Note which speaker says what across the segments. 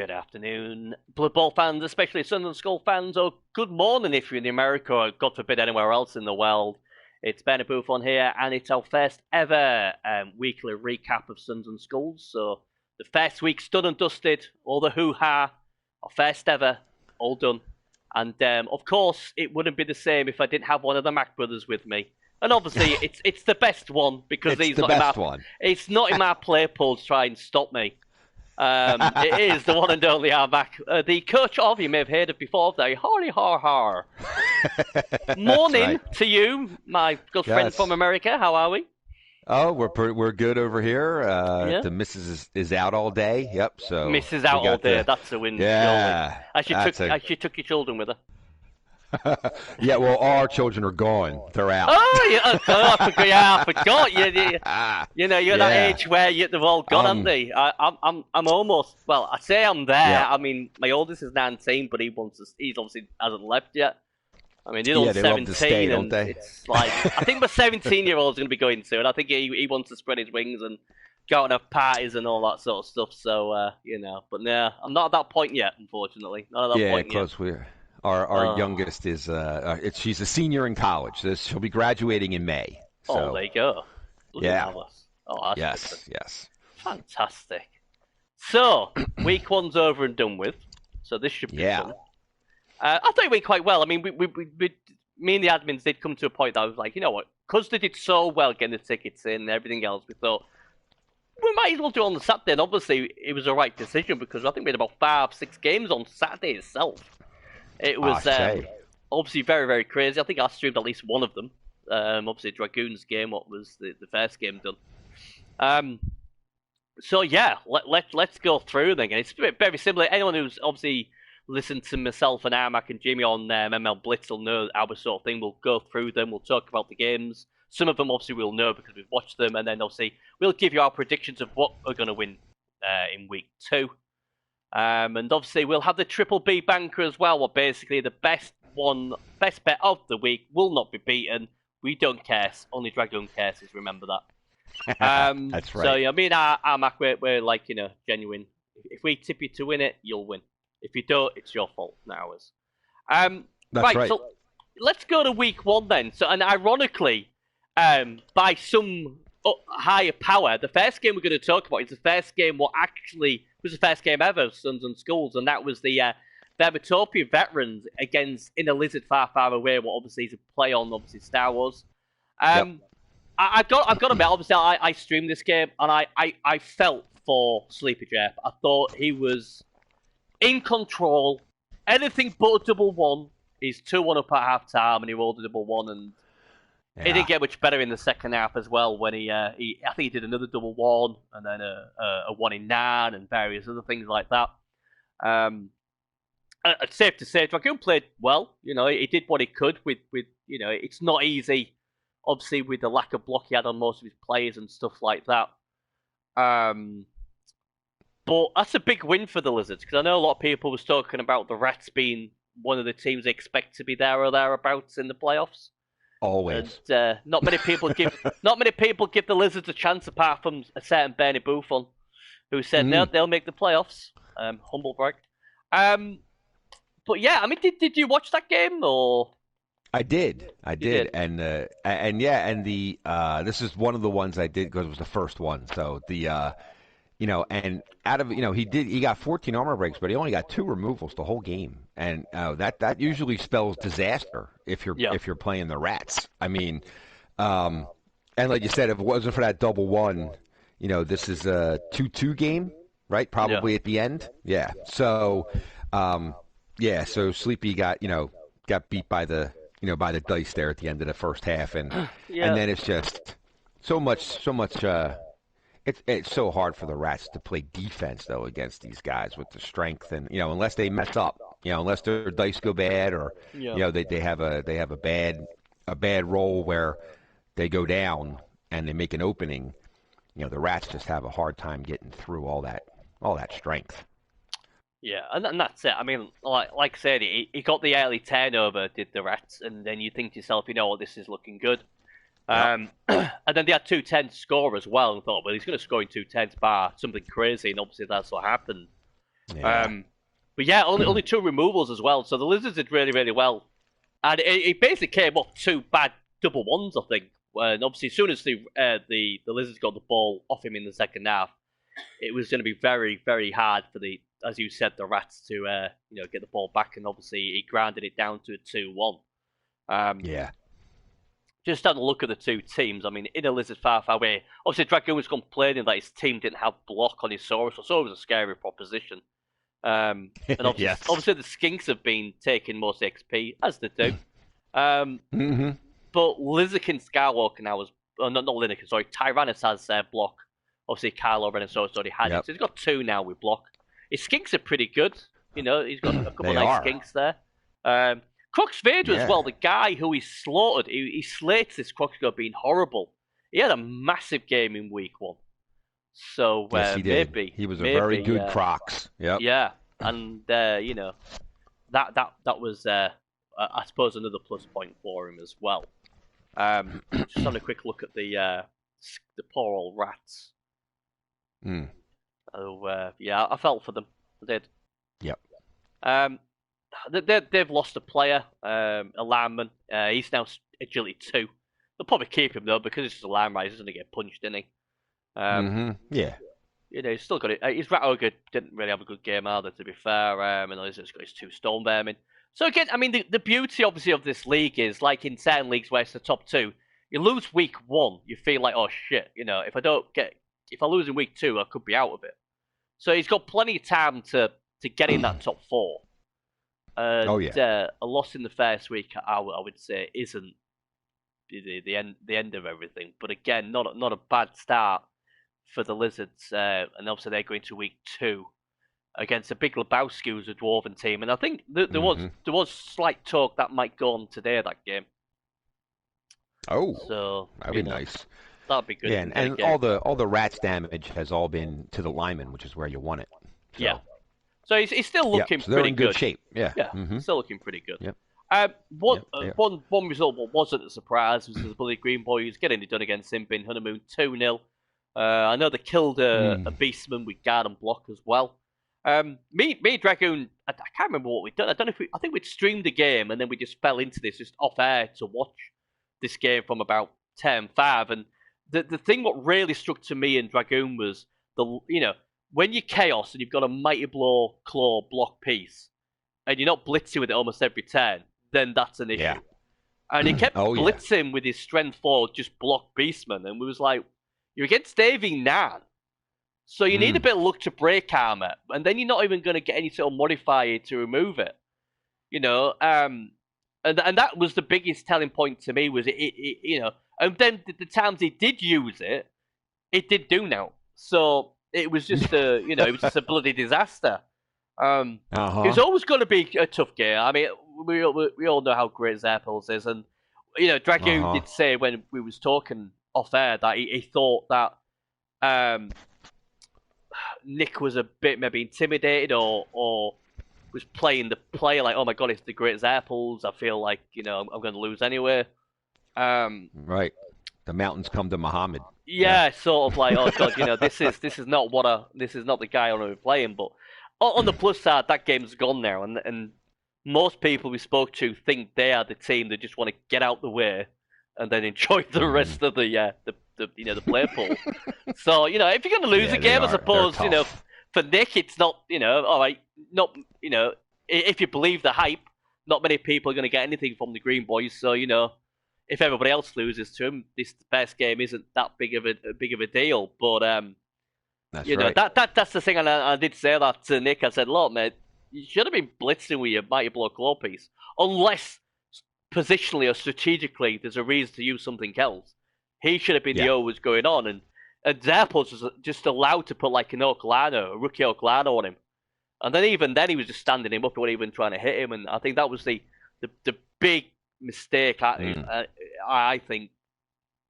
Speaker 1: Good afternoon, Blood Bowl fans, especially Sunderland Skull fans, or good morning if you're in America, or God forbid anywhere else in the world. It's Ben Buffon here, and it's our first ever weekly recap of Sunderland Skulls. So the first week's done and dusted, all the hoo-ha, our first ever, all done. And of course, it wouldn't be the same if I didn't have one of the Mac brothers with me. And obviously, it's the best one because
Speaker 2: It's
Speaker 1: he's
Speaker 2: the
Speaker 1: not in
Speaker 2: best
Speaker 1: my
Speaker 2: one.
Speaker 1: it's not in my play pool to try and stop me. It is the one and only Armac, the coach of, you may have heard of before, the Hardy Har Har. Morning
Speaker 2: right.
Speaker 1: to you, my good friend
Speaker 2: Yes.
Speaker 1: from America. How are we?
Speaker 2: Oh, we're good over here.
Speaker 1: Yeah.
Speaker 2: The missus is out all day. Yep. So
Speaker 1: Misses
Speaker 2: we
Speaker 1: out all
Speaker 2: got
Speaker 1: day.
Speaker 2: the
Speaker 1: That's a win, surely.
Speaker 2: yeah.
Speaker 1: She took your children with her.
Speaker 2: Yeah. Well, all our children are gone. They're out.
Speaker 1: Oh, I forgot. You know, you're at that
Speaker 2: Yeah.
Speaker 1: age where they've all gone, haven't they? I'm almost. Well, I say I'm there.
Speaker 2: Yeah.
Speaker 1: I mean, my oldest is 19, but he's obviously hasn't left yet. I mean, the other
Speaker 2: Yeah,
Speaker 1: one's
Speaker 2: they love
Speaker 1: 17,
Speaker 2: to stay, don't
Speaker 1: and
Speaker 2: they?
Speaker 1: it's like I think my 17-year-old's going to be going soon. I think he wants to spread his wings and go out and have parties and all that sort of stuff. So but no, I'm not at that point yet, unfortunately. Not at that
Speaker 2: Yeah,
Speaker 1: point yet.
Speaker 2: because our youngest is she's a senior in college. She'll be graduating in May.
Speaker 1: Oh,
Speaker 2: So
Speaker 1: there you go. Bloody
Speaker 2: yeah.
Speaker 1: marvellous. Oh, that's good.
Speaker 2: Yes.
Speaker 1: Fantastic. So, week one's over and done with. So this should be
Speaker 2: Yeah.
Speaker 1: fun. I thought it went quite well. I mean, me and the admins did come to a point that I was like, you know what? Because they did so well getting the tickets in and everything else, we thought, we might as well do it on the Saturday. And obviously, it was the right decision because I think we had about 5-6 games on Saturday itself. It was obviously very, very crazy. I think I streamed at least one of them. Obviously, Dragoons game, what was the first game done. So yeah, let's go through them again. It's very similar. Anyone who's obviously listened to myself and Armac and Jimmy on ML Blitz will know our sort of thing. We'll go through them. We'll talk about the games. Some of them obviously we'll know because we've watched them, and then obviously we'll give you our predictions of what we're going to win in week 2. And obviously we'll have the Triple B banker as well, where basically the best bet of the week will not be beaten. We don't curse. Only Dragoon curses. Remember that.
Speaker 2: That's right.
Speaker 1: So yeah, me and Armac, we're like, genuine. If we tip you to win it, you'll win. If you don't, it's your fault, not ours.
Speaker 2: That's right.
Speaker 1: So let's go to week 1 then. So, and ironically, by some higher power, the first game we're going to talk about is the first game what actually was the first game ever of Suns and Skulls, and that was the Vermitopia Veterans against In a Lizard Far, Far Away, what obviously is a play on obviously Star Wars.
Speaker 2: Yep.
Speaker 1: I've got to admit, obviously I streamed this game and I felt for Sleepy Jeff. I thought he was in control, anything but a double one. He's 2-1 up at half time and he rolled a double one, and it didn't get much better in the second half as well when I think he did another double one and then a 1 in 9 and various other things like that. It's safe to say Dragoon played well. He did what he could with it's not easy, obviously, with the lack of block he had on most of his players and stuff like that. But that's a big win for the Lizards, because I know a lot of people was talking about the Rats being one of the teams they expect to be there or thereabouts in the playoffs.
Speaker 2: Always.
Speaker 1: And not many people give the Lizards a chance, apart from a certain Bernie Buffon, who said no, they'll make the playoffs. Humble brag. But yeah, I mean, did you watch that game or?
Speaker 2: I did,
Speaker 1: did.
Speaker 2: and this is one of the ones I did because it was the first one. So and out of he got 14 armor breaks, but he only got 2 removals the whole game, and that usually spells disaster if you're playing the Rats. I mean, and like you said, if it wasn't for that double one, this is a 2-2 game, right? Probably at the end, yeah. So, so Sleepy got beat by the dice there at the end of the first half, and then it's just so much. It's so hard for the Rats to play defense though against these guys with the strength, and unless they mess up, unless their dice go bad or they have a bad roll where they go down and they make an opening, the Rats just have a hard time getting through all that strength.
Speaker 1: Yeah, and that's it. I mean, like I said, he got the early turnover, did the Rats, and then you think to yourself, this is looking good. And then they had 2-10 to score as well, and thought, well, he's going to score in 2-10s bar something crazy, and obviously that's what happened.
Speaker 2: Yeah.
Speaker 1: But yeah, only 2 removals as well. So the Lizards did really, really well. And it basically came off 2 bad double ones, I think. And obviously, as soon as the Lizards got the ball off him in the second half, it was going to be very, very hard for as you said, the Rats to get the ball back. And obviously, he grounded it down to a 2-1.
Speaker 2: Yeah.
Speaker 1: Just having a look at the 2 teams, I mean, in a Lizard far, far away, obviously Dragoon was complaining that his team didn't have block on his Saurus, so Saurus was a scary proposition. And obviously,
Speaker 2: Yes.
Speaker 1: obviously the Skinks have been taking most XP, as they do.
Speaker 2: Mm-hmm.
Speaker 1: But Lizakin Skywalker now has, not Lizakin, sorry, Tyrannus has block. Obviously, Kylo Ren and Saurus already had it, so he's got 2 now with block. His Skinks are pretty good, he's got a couple of nice Skinks there. Crux Vader as well, the guy who he slaughtered, he slates this Crux guy being horrible. He had a massive game in week 1. So
Speaker 2: yes, he did.
Speaker 1: Maybe
Speaker 2: he was a very good Crocs. Yep.
Speaker 1: Yeah, and that was I suppose another plus point for him as well. Just having a quick look at the poor old Rats. Oh yeah, I felt for them. I did.
Speaker 2: Yep.
Speaker 1: They've lost a player, a lineman. He's now agility 2. They'll probably keep him though because it's just a lineman. He's going to get punched, isn't he?
Speaker 2: Yeah.
Speaker 1: He's still got it. His Rat Ogre didn't really have a good game either, to be fair. And he's got his 2 Storm Vermin. So again, I mean, the beauty obviously of this league is like in certain leagues where it's the top 2, you lose week 1, you feel like, oh shit, if I lose in week 2, I could be out of it. So he's got plenty of time to get in that top 4. And, a loss in the first week, I would say, isn't the end of everything. But again, not a bad start for the Lizards, and obviously they're going to week 2 against a big Lebowski, who's a Dwarven team, and I think there was slight talk that might go on today, that game.
Speaker 2: Oh,
Speaker 1: so
Speaker 2: that'd be nice.
Speaker 1: That'd be good.
Speaker 2: Yeah, and all the Rats damage has all been to the lineman, which is where you want it. So.
Speaker 1: Yeah. So he's still looking
Speaker 2: so they're
Speaker 1: pretty
Speaker 2: in good shape. Yeah.
Speaker 1: Still looking pretty good.
Speaker 2: Yep.
Speaker 1: One result that wasn't a surprise was the Bloody Green Boys getting it done against Simbin Honeymoon 2-0. I know they killed a Beastman with guard and block as well. Me and Dragoon, I can't remember what we'd done. I think we'd streamed the game and then we just fell into this just off air to watch this game from about 10-5. And the thing what really struck to me and Dragoon was when you chaos and you've got a Mighty Blow Claw block piece and you're not blitzing with it almost every turn, then that's an issue. Yeah. And he kept blitzing with his strength 4 just block Beastman, and we was like, you're against Davey Nan. So you need a bit of luck to break armor, and then you're not even going to get any sort of modifier to remove it. And that was the biggest telling point to me was and then the times he did use it, it did do now. So it was just it was just a bloody disaster. It was always going to be a tough game. I mean, we all know how great Zerpils is, and Dragoon did say when we was talking off air that he thought that Nick was a bit maybe intimidated or was playing the player like, oh my god, it's the great Zerpils. I feel like I'm going to lose anyway.
Speaker 2: Right, the mountains come to Muhammad.
Speaker 1: Yeah, sort of like, oh god, this is not the guy I want to be playing. But on the plus side, that game's gone now, and most people we spoke to think they are the team that just want to get out the way and then enjoy the rest of the player pool. So if you're going to lose a game, I suppose for Nick it's not all right. Not if you believe the hype, not many people are going to get anything from the Green Boys. So if everybody else loses to him, this best game isn't that big of a deal. But
Speaker 2: that's right.
Speaker 1: That's the thing, and I did say that to Nick. I said, look, mate, you should have been blitzing with your Mighty Blow Claw piece, unless positionally or strategically there's a reason to use something else. He should have been the always going on, and Zappos was just allowed to put like a rookie Oklano on him, and then even then he was just standing him up, he wasn't even trying to hit him, and I think that was the big mistake I think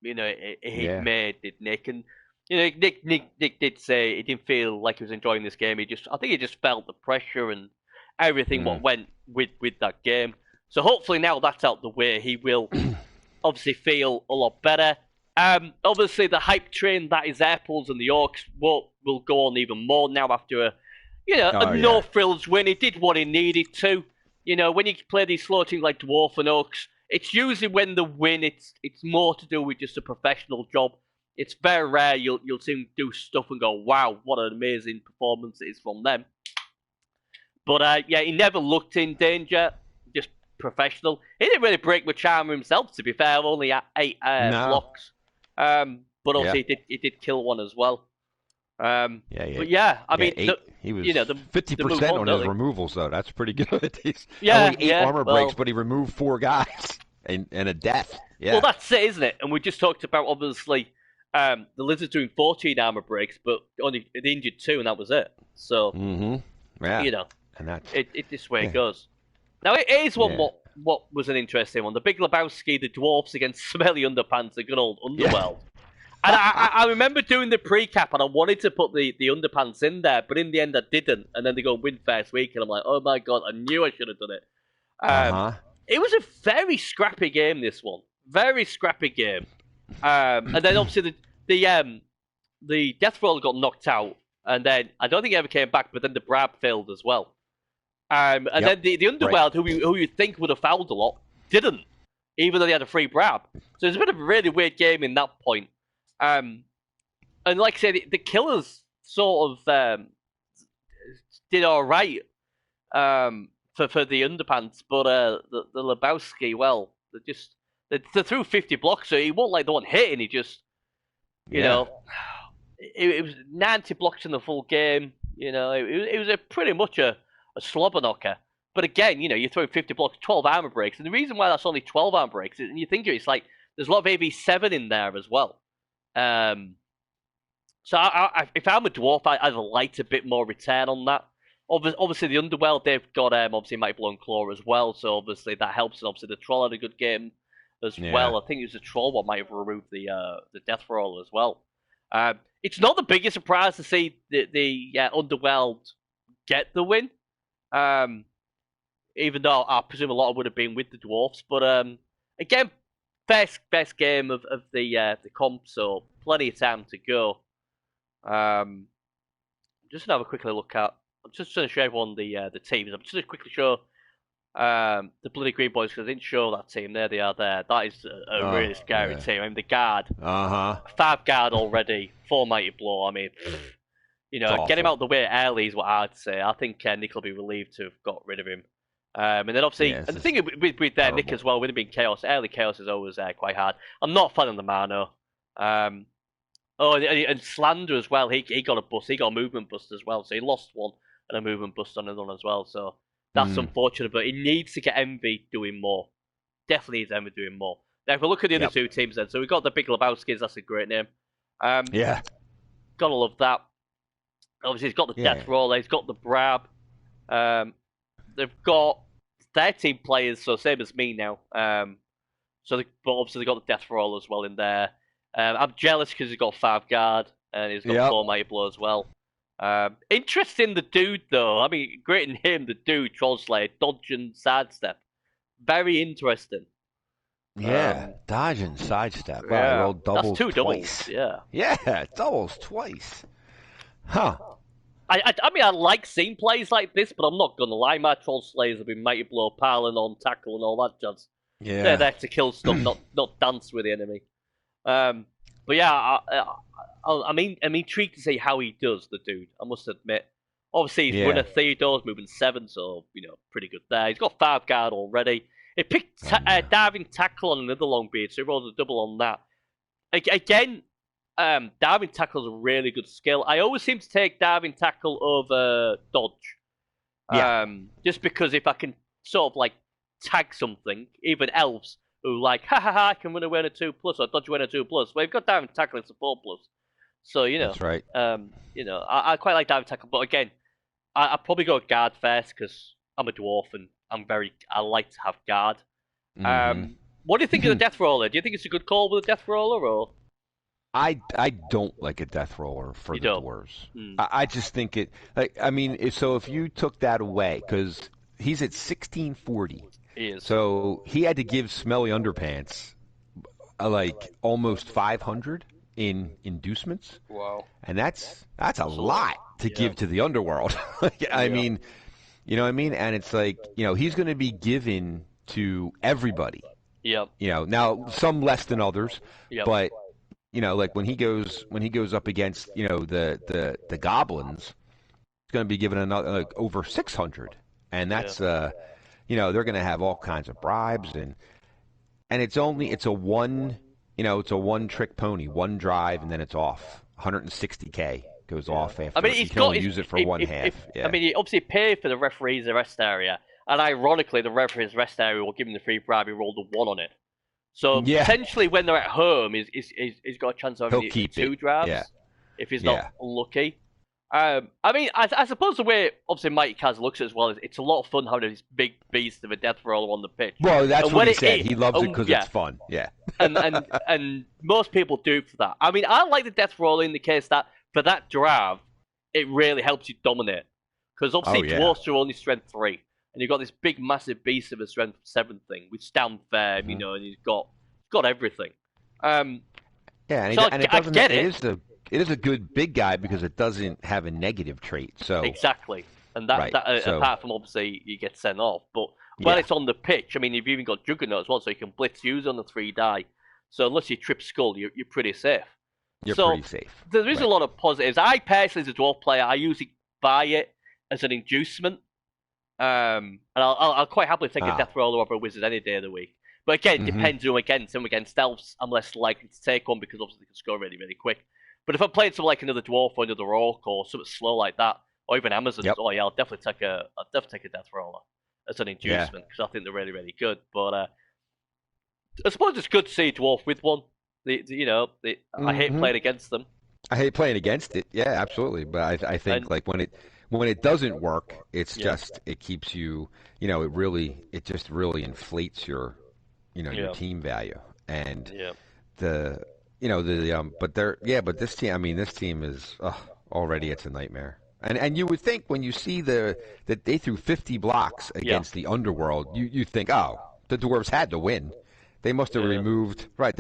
Speaker 1: he made, did Nick. And Nick did say he didn't feel like he was enjoying this game. I think he just felt the pressure and everything what went with that game. So hopefully now that's out the way, he will obviously feel a lot better. Obviously the hype train that is Apples and the Orcs will go on even more now after a
Speaker 2: Oh yeah.
Speaker 1: no-frills win. He did what he needed to. When you play these slow teams like Dwarf and Oaks, it's usually when the win, it's more to do with just a professional job. It's very rare you'll see him do stuff and go, wow, what an amazing performance it is from them. But yeah, he never looked in danger. Just professional. He didn't really break my charm himself, to be fair. Only at 8
Speaker 2: No.
Speaker 1: blocks. But
Speaker 2: Yeah.
Speaker 1: obviously he did kill one as well.
Speaker 2: Yeah. Yeah.
Speaker 1: But yeah, I
Speaker 2: Yeah.
Speaker 1: mean,
Speaker 2: Eight. He was
Speaker 1: the
Speaker 2: 50%
Speaker 1: on,
Speaker 2: on
Speaker 1: don't
Speaker 2: his
Speaker 1: they?
Speaker 2: removals though. That's pretty good. He's
Speaker 1: Yeah,
Speaker 2: only 8
Speaker 1: yeah.
Speaker 2: armor breaks, but he removed 4 guys and a death.
Speaker 1: Well,
Speaker 2: Yeah.
Speaker 1: that's it, isn't it? And we just talked about obviously the Lizards doing 14 armor breaks, but only they injured 2, and that was it. So
Speaker 2: Yeah.
Speaker 1: you know,
Speaker 2: And that's
Speaker 1: it this way
Speaker 2: yeah.
Speaker 1: it goes. Now it is one
Speaker 2: Yeah.
Speaker 1: what was an interesting one. The Big Lebowski, the Dwarfs against Smelly Underpants, the good old Underworld. And I remember doing the pre-cap, and I wanted to put the Underpants in there, but in the end I didn't. And then they go and win first week, and I'm like, oh my god, I knew I should have done it. It was a very scrappy game, this one. Very scrappy game. And then obviously the Death Roller got knocked out, and then I don't think he ever came back, but then the Brab failed as well. And then the Underworld, who you'd think would have fouled a lot, didn't, even though they had a free Brab. So it's a bit of a really weird game in that point. And like I said, the Killers sort of did all right for the Underpants, but the Lebowski, well, they threw 50 blocks, so he wasn't like the one hitting. He just, you know, it was 90 blocks in the full game. It was pretty much a slobber knocker. But again, you throw 50 blocks, 12 armor breaks, and the reason why that's only 12 armor breaks, and you think it's like there's a lot of AV7 in there as well. So if I'm a dwarf, I'd like a bit more return on that. Obviously, the Underworld, they've got obviously Mighty Blow and Claw as well, so obviously that helps. And obviously the Troll had a good game as well. I think it was the Troll what might have removed the Death Roll as well. It's not the biggest surprise to see the Underworld get the win, even though I presume a lot would have been with the Dwarfs. But again, best game of the comp, so plenty of time to go. Just to have a quick look at. I'm just going to show everyone the teams. I'm just going to quickly show the Bloody Green Boys because I didn't show that team. There they are. There, that is a really scary team. I mean, the guard, 5 guard already, 4 Mighty Blow. I mean, get him out the way early is what I'd say. I think Nick will be relieved to have got rid of him. And then obviously, and the thing with Nick as well, with him being Chaos, early Chaos is always quite hard. I'm not a fan of the Mano. And Slander as well. He got a bust. He got a movement bust as well. So he lost one and a movement bust on another one as well. So that's unfortunate. But he needs to get Envy doing more. Definitely needs Envy doing more. Now, if we look at the other 2 teams then. So we've got the Big Lebowskis. That's a great name. Gotta love that. Obviously, he's got the Death Roller. He's got the Brab. They've got 13 players, so same as me now. But obviously they've got the Death Roll as well in there. I'm jealous because he's got 5 guard and he's got 4 Mighty Blow as well. Interesting, the dude though. I mean, great in him, the dude, Troll Slayer, dodge and sidestep. Very interesting.
Speaker 2: Dodge and sidestep.
Speaker 1: Yeah,
Speaker 2: rolled doubles
Speaker 1: that's 2
Speaker 2: twice.
Speaker 1: doubles. Yeah,
Speaker 2: doubles twice. Huh.
Speaker 1: I mean, I like seeing plays like this, but I'm not gonna lie. My Troll Slayers have been Mighty Blow, piling on, tackle, and all that jazz.
Speaker 2: Yeah,
Speaker 1: they're there to kill stuff, not dance with the enemy. But yeah, I'm intrigued to see how he does, the dude. I must admit. Obviously, he's winning Theodore's moving 7, so pretty good there. He's got 5 guard already. He picked diving tackle on another Longbeard, so he rolls a double on that. Again, diving tackle is a really good skill. I always seem to take diving tackle over dodge. Just because if I can sort of like tag something, even elves who like, I can run away on a 2+, or dodge away on a 2+. Well, you've got diving tackle, it's a 4+. So,
Speaker 2: that's right.
Speaker 1: I quite like diving tackle, but again, I'd probably go guard first because I'm a dwarf and I like to have guard. What do you think of the Death Roller? Do you think it's a good call with a Death Roller, or?
Speaker 2: I don't like a Death Roller for the dwarves. I just think it. So if you took that away, because he's at 1640.
Speaker 1: He is.
Speaker 2: So he had to give Smelly Underpants almost 500 in inducements.
Speaker 1: Wow.
Speaker 2: And that's a lot to give to the underworld. I mean, you know what I mean? And it's like, he's going to be given to everybody.
Speaker 1: Yep.
Speaker 2: Now some less than others,
Speaker 1: Yep.
Speaker 2: but like when he goes up against the goblins, it's going to be given another like over 600, and that's they're going to have all kinds of bribes and it's a one trick pony, one drive, and then it's off. 160K goes off after.
Speaker 1: I mean,
Speaker 2: you can only use it for one half.
Speaker 1: I mean, you obviously pay for the referee's rest area, and ironically, the referee's rest area will give him the free bribe. He rolled a 1 on it. So potentially, when they're at home, he's got a chance of having 2 drives if he's not unlucky. I mean, I suppose the way obviously Mikey Kaz looks at it as well is it's a lot of fun having this big beast of a death roller on the pitch.
Speaker 2: Well, that's what he said. He loves it because it's fun. Yeah.
Speaker 1: and most people do for that. I mean, I like the death roller in the case that for that drive, it really helps you dominate because obviously dwarfs are only strength 3, and you've got this big massive beast of a strength 7 thing with stand firm, and he's got everything.
Speaker 2: And it get it. It is a good big guy because it doesn't have a negative trait. So
Speaker 1: exactly, and that apart from obviously you get sent off, but when it's on the pitch, I mean, you've even got Juggernaut as well, so you can blitz use on the 3 die. So unless you trip Skull, you're pretty safe.
Speaker 2: You're pretty safe.
Speaker 1: There is a lot of positives. I personally, as a dwarf player, I usually buy it as an inducement, and I'll quite happily take a death roller over a wizard any day of the week. But again, it depends who I'm against. If I'm against elves, I'm less likely to take one because obviously they can score really, really quick. But if I'm playing something like another dwarf or another orc or something slow like that, or even Amazon, I'll definitely take a death roller as an inducement because I think they're really, really good. But I suppose it's good to see a dwarf with one. I hate playing against them.
Speaker 2: I hate playing against it. Yeah, absolutely. But I think like when it doesn't work, it's just it keeps you. It just really inflates your your team value and but this team. I mean, this team is already it's a nightmare. And you would think when you see that they threw 50 blocks against the underworld, you think, the dwarves had to win. They must have removed 5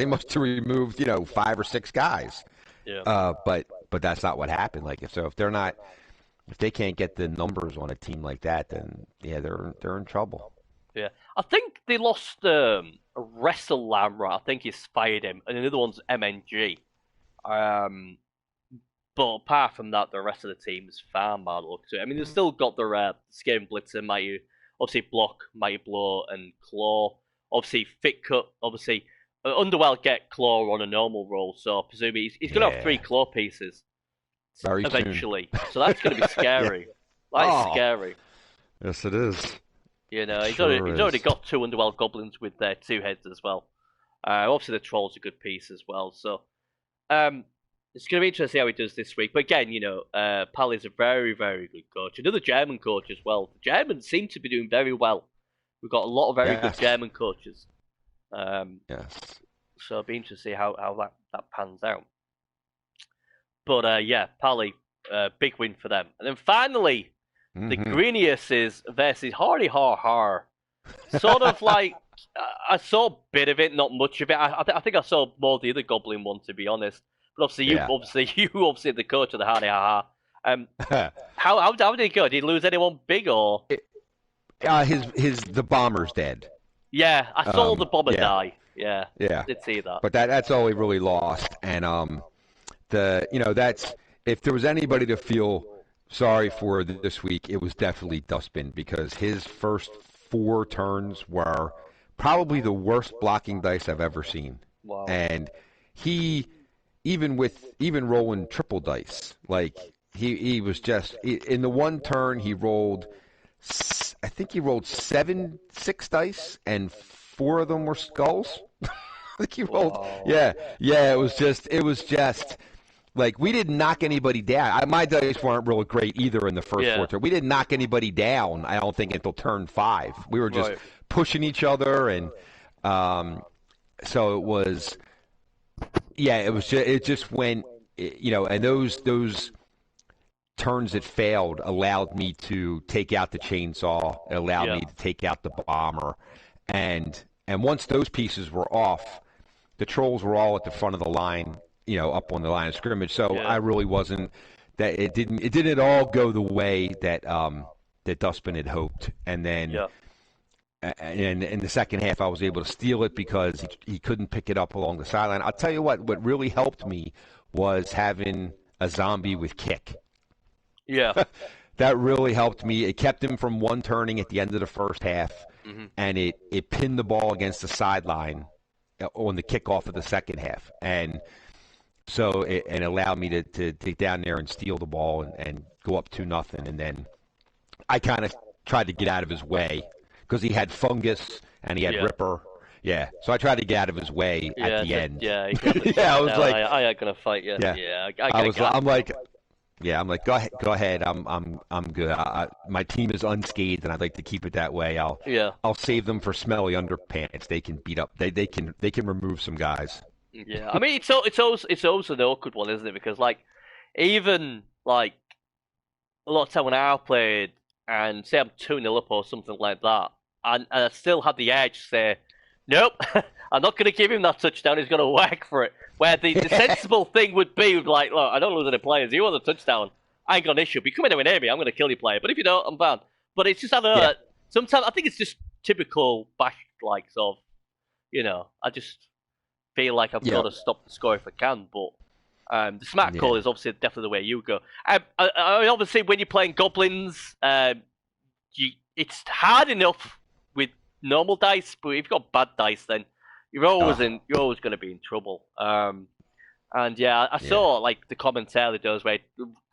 Speaker 2: or 6 guys. Yeah. But that's not what happened. Like if they can't get the numbers on a team like that, then they're in trouble.
Speaker 1: Yeah, I think they lost Wrestle Lamra. I think he's fired him, and another one's MNG. But apart from that, the rest of the team is far bad luck to it. I mean, they've still got their Skaven Blitzer, Mighty, obviously Block, Mighty Blow, and Claw. Obviously, Fit Cut. Obviously, Underworld get Claw on a normal roll, so presumably he's going to have 3 Claw pieces
Speaker 2: very
Speaker 1: eventually. So that's going to be scary. That's scary.
Speaker 2: Yes, it is.
Speaker 1: He's already got 2 Underworld Goblins with their 2 heads as well. Obviously, the Troll's a good piece as well. So it's going to be interesting to see how he does this week. But again, Pal is a very, very good coach. Another German coach as well. The Germans seem to be doing very well. We've got a lot of very good German coaches.
Speaker 2: Yes.
Speaker 1: So it'll be interesting to see how that pans out. But Pally, big win for them. And then finally, the Greeniuses versus Hardy Har Har. Sort of like, I saw a bit of it, not much of it. I think I saw more of the other Goblin one, to be honest. But obviously, you obviously the coach of the Hardy Har Har. How did it go? Did he lose anyone big or?
Speaker 2: The bomber's dead.
Speaker 1: Yeah, I saw the bomber die. Yeah, I did see that.
Speaker 2: But that's all he really lost. And that's if there was anybody to feel sorry for this week, it was definitely Dustbin because his first 4 turns were probably the worst blocking dice I've ever seen.
Speaker 1: Wow.
Speaker 2: And he even rolling triple dice, like he was just in the one turn he rolled. I think he rolled 6 dice, and 4 of them were skulls. I think he rolled. Wow. Yeah. It was just like we didn't knock anybody down. My dice weren't real great either in the first 4 turns. We didn't knock anybody down. I don't think until turn 5. We were just pushing each other, and so it was. Yeah, it just went. And those turns that failed allowed me to take out the chainsaw. It allowed me to take out the bomber, and once those pieces were off, the trolls were all at the front of the line, up on the line of scrimmage. So I really wasn't that it didn't all go the way that that Dustman had hoped, and then.
Speaker 1: Yeah.
Speaker 2: And in the second half, I was able to steal it because he couldn't pick it up along the sideline. I'll tell you what really helped me was having a zombie with kick.
Speaker 1: Yeah.
Speaker 2: That really helped me. It kept him from one turning at the end of the first half, and it pinned the ball against the sideline on the kickoff of the second half. And so it allowed me to take down there and steal the ball and go up 2-0. And then I kind of tried to get out of his way because he had Fungus and he had Ripper. Yeah, so I tried to get out of his way at the end.
Speaker 1: Yeah,
Speaker 2: yeah, I was like,
Speaker 1: I ain't gonna fight you. Yeah,
Speaker 2: I'm like, go ahead. I'm good. My team is unscathed, and I'd like to keep it that way. I'll save them for smelly underpants. They can beat up. They can remove some guys.
Speaker 1: Yeah, I mean it's also an awkward one, isn't it? Because like even like a lot of time when I played and say I'm 2-0 up or something like that, and I still had the edge to say, nope, I'm not going to give him that touchdown. He's going to work for it. Where the sensible thing would be like, look, I don't lose any players. You want the touchdown? I ain't got an issue. If you come anywhere near me, I'm going to kill your player. But if you don't, I'm banned. But it's just, I don't know. Sometimes I think it's just typical back, like, sort of, you know, I just feel like I've got to stop the score if I can. But the smart call is obviously definitely the way you go. I obviously, when you're playing goblins, it's hard enough with normal dice, but if you've got bad dice, then you're always going to be in trouble. And yeah, I saw like the commentary does where it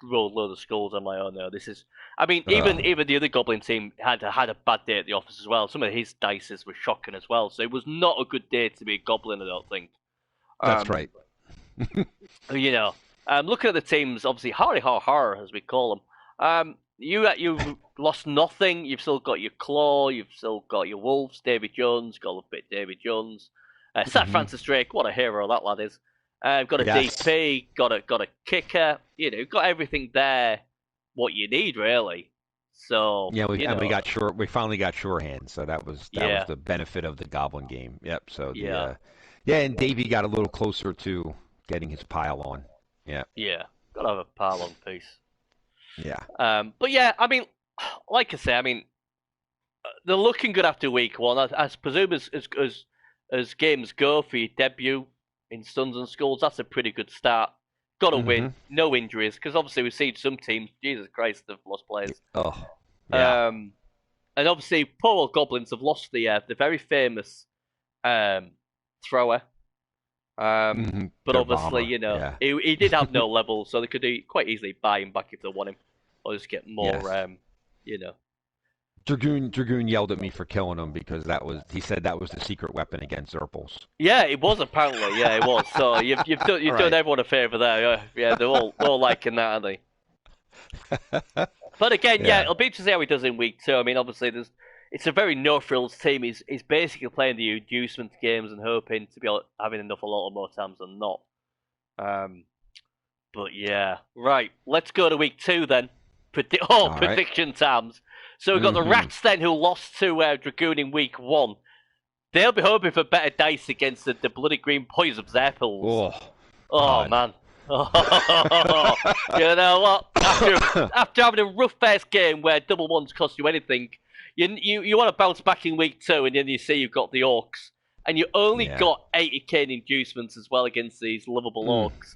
Speaker 1: rolled loads of skulls. I'm like, oh no, this is. I mean, even the other Goblin team had a bad day at the office as well. Some of his dices were shocking as well. So it was not a good day to be a Goblin, I don't think.
Speaker 2: That's right.
Speaker 1: You know, looking at the teams, obviously, horror, as we call them. You lost nothing. You've still got your Claw. You've still got your Wolves. David Jones. Got a bit David Jones. Sad Francis Drake. What a hero that lad is. Got a DP. Got a kicker. You know, got everything there. What you need really. So we finally got Shorehand. So that was the benefit of the Goblin game. Yep. So and Davey got a little closer to getting his pile on. Yeah. Yeah. Got to have a pile on piece.
Speaker 2: Yeah.
Speaker 1: But yeah, I mean, like I say, I mean, they're looking good after week one. I presume as games go for your debut in Stuns and Skulls, that's a pretty good start. Got to win, no injuries, because obviously we've seen some teams, Jesus Christ, they've lost players.
Speaker 2: Oh. Yeah.
Speaker 1: And obviously, poor old Goblins have lost the very famous thrower. But obviously, you know, he did have no level, so they could quite easily buy him back if they want him, or just get more, you know.
Speaker 2: Dragoon yelled at me for killing him because he said that was the secret weapon against Zerples.
Speaker 1: Yeah, it was apparently. Yeah, it was. So you've done everyone a favour there. Yeah, they're all liking that, aren't they? But again, it'll be interesting to see how he does in week 2. I mean, obviously, it's a very no-frills team. He's basically playing the inducement games and hoping to be having enough a lot more times than not. But yeah, right. Let's go to week 2 then. Prediction times. So we've got the Rats then who lost to Dragoon in week 1. They'll be hoping for better dice against the bloody green boys of Zerples. Oh man. You know what? After having a rough first game where double ones cost you anything, you want to bounce back in week 2, and then you see you've got the Orcs, and you only got 80k in inducements as well against these lovable Orcs.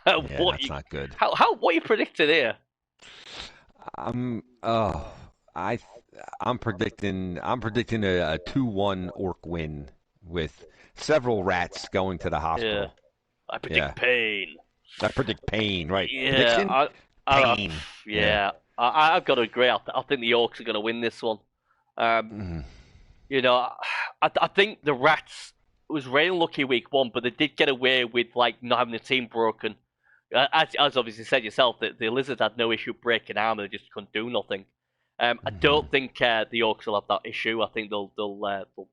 Speaker 2: That's not good.
Speaker 1: What are you predicting here?
Speaker 2: I'm predicting a 2-1 Orc win with several Rats going to the hospital.
Speaker 1: Yeah. I predict pain.
Speaker 2: I predict pain, right?
Speaker 1: Yeah,
Speaker 2: pain.
Speaker 1: I've got to agree. I think the Orcs are going to win this one. You know, I think the Rats was really lucky week 1, but they did get away with like not having the team broken. As obviously said yourself, that the Lizards had no issue breaking armor; they just couldn't do nothing. I don't think the Orcs will have that issue. I think they'll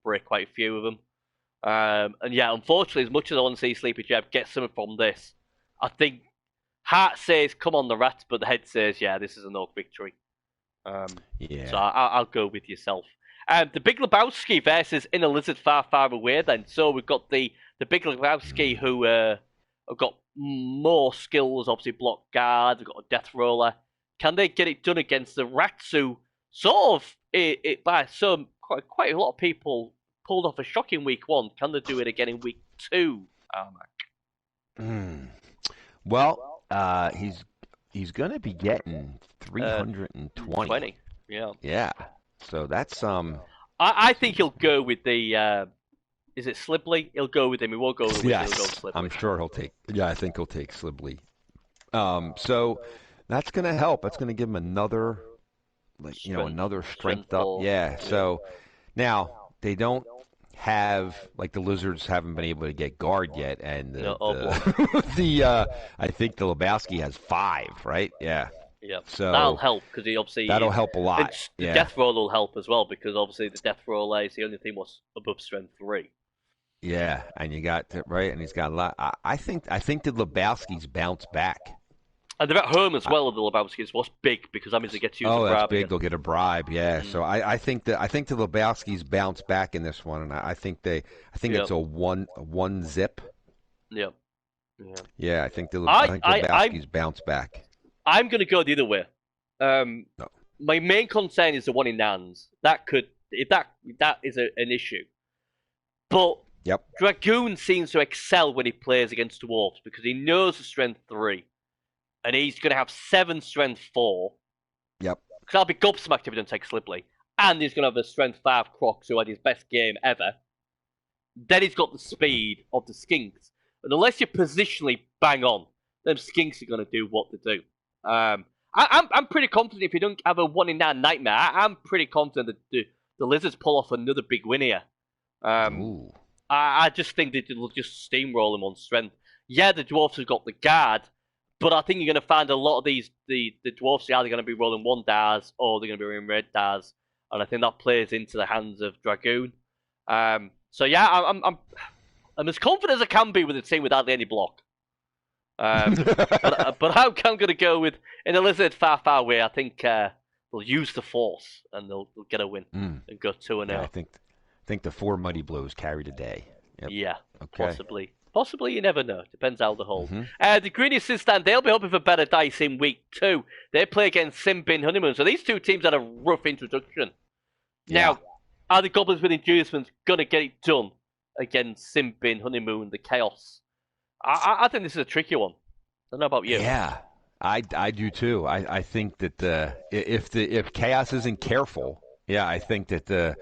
Speaker 1: break quite a few of them. And yeah, unfortunately, as much as I want to see Sleepy Jeb get something from this, I think heart says come on the Rats, but the head says this is an Orc victory. So I'll go with yourself. The Big Lebowski versus Inner Lizard Far Far Away. Then so we've got the Big Lebowski who have got more skills, obviously block guard, they've got a death roller. Can they get it done against the Rats who sort of, by some, quite a lot of people pulled off a shock in week 1? Can they do it again in week 2, Armac?
Speaker 2: Well, he's going to be getting 320.
Speaker 1: 20, yeah.
Speaker 2: Yeah. So that's
Speaker 1: I think he'll go with the, is it Slibley? He'll go with him. He won't go with
Speaker 2: yes,
Speaker 1: he'll go with Slibley.
Speaker 2: I'm sure he'll take. Yeah, I think he'll take Slibley. So that's going to help. That's going to give him another, another strength up. Yeah. So now they don't have the Lizards haven't been able to get guard yet, and I think the Lebowski has 5, right? Yeah.
Speaker 1: Yeah,
Speaker 2: so
Speaker 1: that'll help because he obviously
Speaker 2: that'll help a lot.
Speaker 1: The death roll will help as well because obviously the death roll is the only thing was above strength 3.
Speaker 2: Yeah, and you got right, and he's got a lot. I think the Lebowski's bounce back.
Speaker 1: And they're at home as well. The Lebowski's what's big because that means they get to use a bribe.
Speaker 2: That's big.
Speaker 1: Again.
Speaker 2: They'll get a bribe. Yeah. So I think the Lebowski's bounce back in this one, and I think it's a one zip.
Speaker 1: Yeah.
Speaker 2: Yeah, I think the Lebowski's bounce back.
Speaker 1: I'm going to go the other way.
Speaker 2: No.
Speaker 1: My main concern is the one in Nans. That is an issue. But Dragoon seems to excel when he plays against Dwarfs because he knows the strength 3. And he's going to have 7 strength 4.
Speaker 2: Yep.
Speaker 1: Because I'll be gobsmacked if he doesn't take Slibley. And he's going to have a strength 5 Crocs who had his best game ever. Then he's got the speed of the Skinks. And unless you're positionally bang on, them Skinks are going to do what they do. I'm pretty confident if you don't have a 1 in 9 nightmare, I'm pretty confident that the Lizards pull off another big win here. I just think they'll just steamroll him on strength. Yeah, the Dwarfs have got the guard, but I think you're going to find a lot of the Dwarfs are either going to be rolling 1 DARs or they're going to be rolling red DARs, and I think that plays into the hands of Dragoon. So yeah, I'm as confident as I can be with a team without any block. But I'm going to go with in a Lizard far away. I think they'll use the force and they'll get a win and go 2-0.
Speaker 2: Yeah, I think the 4 Muddy Blows carry the day. Yep.
Speaker 1: Yeah,
Speaker 2: okay.
Speaker 1: Possibly, you never know. Depends how the hold. The Greeny Sistan, they'll be hoping for better dice in week 2. They play against Simbin Honeymoon. So these two teams had a rough introduction.
Speaker 2: Yeah.
Speaker 1: Now, are the Goblins with Inducements going to get it done against Simbin Honeymoon, the Chaos? I think this is a tricky one. I don't know about you.
Speaker 2: Yeah, I do too. I think that if Chaos isn't careful, I think that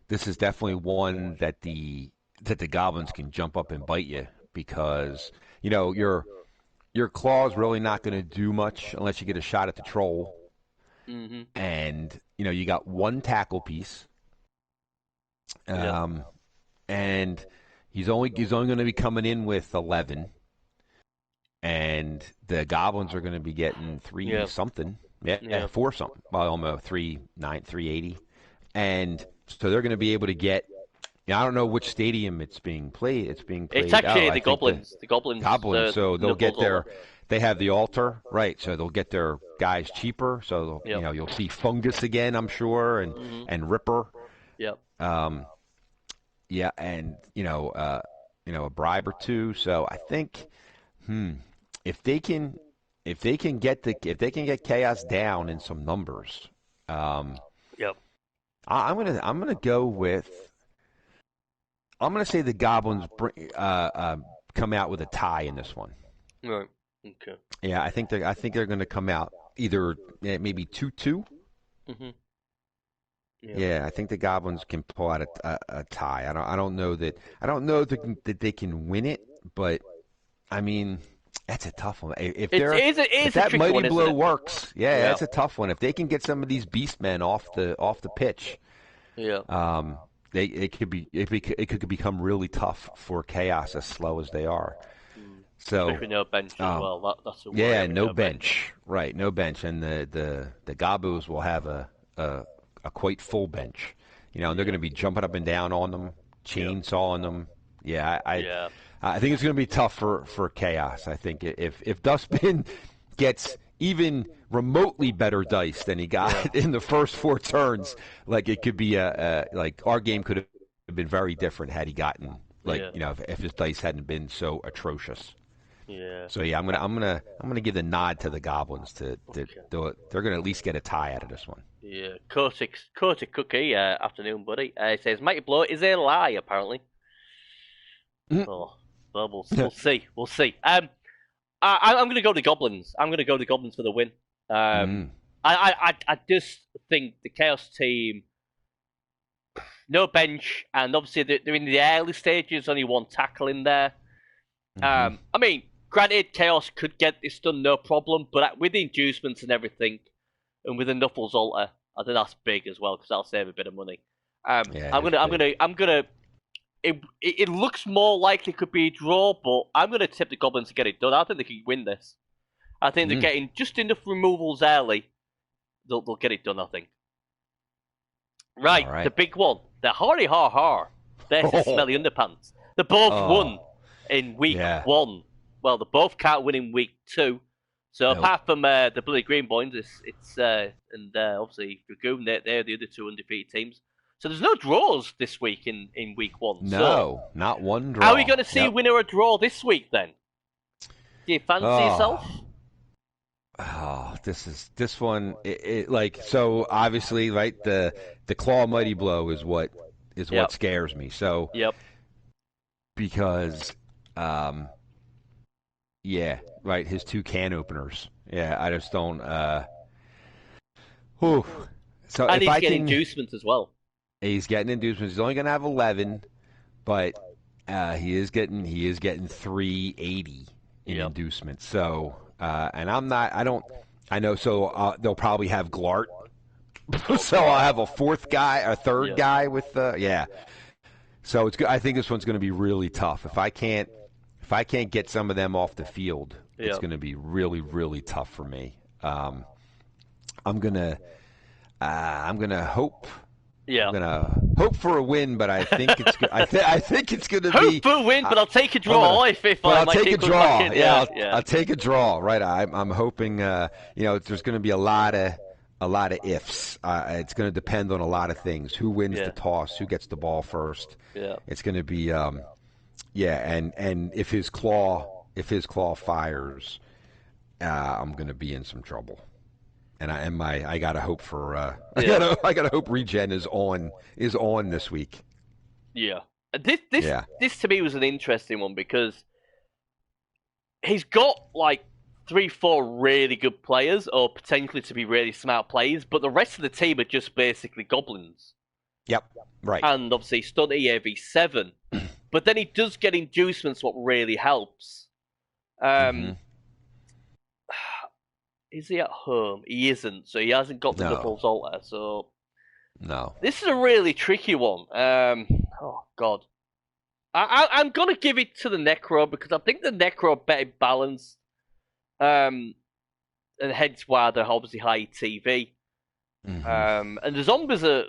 Speaker 2: this is definitely one that the Goblins can jump up and bite you because your claw's really not going to do much unless you get a shot at the troll. And you got 1 tackle piece, and he's only going to be coming in with 11. And the Goblins are going to be getting 3 something, 4 something, almost 380, and so they're going to be able to get. I don't know which stadium it's being played. It's
Speaker 1: actually the Goblins. The Goblins.
Speaker 2: So they'll get They have the altar, right? So they'll get their guys cheaper. So you'll see Fungus again, I'm sure, and Ripper.
Speaker 1: Yep.
Speaker 2: Yeah, and a bribe or 2. So I think. If they can get Chaos down in some numbers, I'm gonna go with. I'm gonna say the Goblins come out with a tie in this one.
Speaker 1: Right. Okay.
Speaker 2: Yeah, I think they're gonna come out either maybe 2-2. Yeah, I think the Goblins can pull out a tie. I don't know that they can win it, but I mean. That's a tough one. If that mighty blow works, that's a tough one. If they can get some of these beastmen off the pitch, it could become really tough for Chaos as slow as they are. So
Speaker 1: especially no bench as well. That's a worry.
Speaker 2: No bench. Right, no bench, and the Gabus will have a quite full bench. And they're going to be jumping up and down on them, chainsawing them. I think it's going to be tough for Chaos. I think if Dustbin gets even remotely better dice than he got in the first 4 turns, it could be our game could have been very different had he gotten if his dice hadn't been so atrocious.
Speaker 1: Yeah.
Speaker 2: So yeah, I'm gonna give the nod to the Goblins to
Speaker 1: Okay.
Speaker 2: do it. They're gonna at least get a tie out of this one.
Speaker 1: Yeah. Kotick Cookie. Afternoon, buddy. It says Mighty Blow is a lie. Apparently. Oh. Well, we'll see. We'll see. I'm going to go the Goblins. I'm going to go the Goblins for the win.
Speaker 2: Mm.
Speaker 1: I just think the Chaos team, no bench, and obviously they're in the early stages, only one tackle in there.
Speaker 2: Mm-hmm.
Speaker 1: I mean, granted, Chaos could get this done no problem, but with the inducements and everything, and with the Knuckles altar, I think that's big as well because that'll save a bit of money.
Speaker 2: Yeah,
Speaker 1: I'm gonna. It looks more like it could be a draw, but I'm gonna tip the Goblins to get it done. I think they can win this. I think they're getting just enough removals early. They'll get it done, I think. Right, the big one. The Hardy Har Har versus Smelly Underpants. They both won in week 1. Well, they both can't win in week 2. So apart from the Bloody Green Boys, and obviously Dragoon, they're the other two undefeated teams. So there's no draws this week in week 1.
Speaker 2: No,
Speaker 1: so,
Speaker 2: not one draw.
Speaker 1: How are we going to see a winner or draw this week then? Do you fancy yourself?
Speaker 2: Oh, this one. Like so. Obviously, right. The Claw Mighty Blow is what scares me. So because yeah, right. His 2 can openers. Yeah, I just don't. Whew. So
Speaker 1: and
Speaker 2: if
Speaker 1: he's getting inducements as well.
Speaker 2: He's getting inducements. He's only going to have 11, but he is getting 380 in inducements. So, and I'm not. I know. So they'll probably have Glart. So I'll have a third guy with So it's good. I think this one's going to be really tough. If I can't get some of them off the field, it's going to be really, really tough for me. I'm gonna hope. Yeah, I'm gonna hope for a win, but I think it's I think it's gonna be
Speaker 1: hope for a win, but I'll take a draw
Speaker 2: I'll take a draw. I'll take a draw. Right, I'm hoping. There's gonna be a lot of ifs. It's gonna depend on a lot of things. Who wins the toss? Who gets the ball first? Yeah, it's gonna be and if his claw fires, I'm gonna be in some trouble. And I gotta hope for I gotta hope Regen is on this week.
Speaker 1: Yeah, this to me was an interesting one because he's got like 3-4 really good players, or potentially to be really smart players, but the rest of the team are just basically goblins.
Speaker 2: Yep, right.
Speaker 1: And obviously he's done EAV7, but then he does get inducements, what really helps. Is he at home? He isn't, so he hasn't got the Knuckles altar. So
Speaker 2: no,
Speaker 1: this is a really tricky one. Oh God, I'm gonna give it to the Necro because I think the Necro are better balanced, and hence why they're obviously high TV. And the zombies are,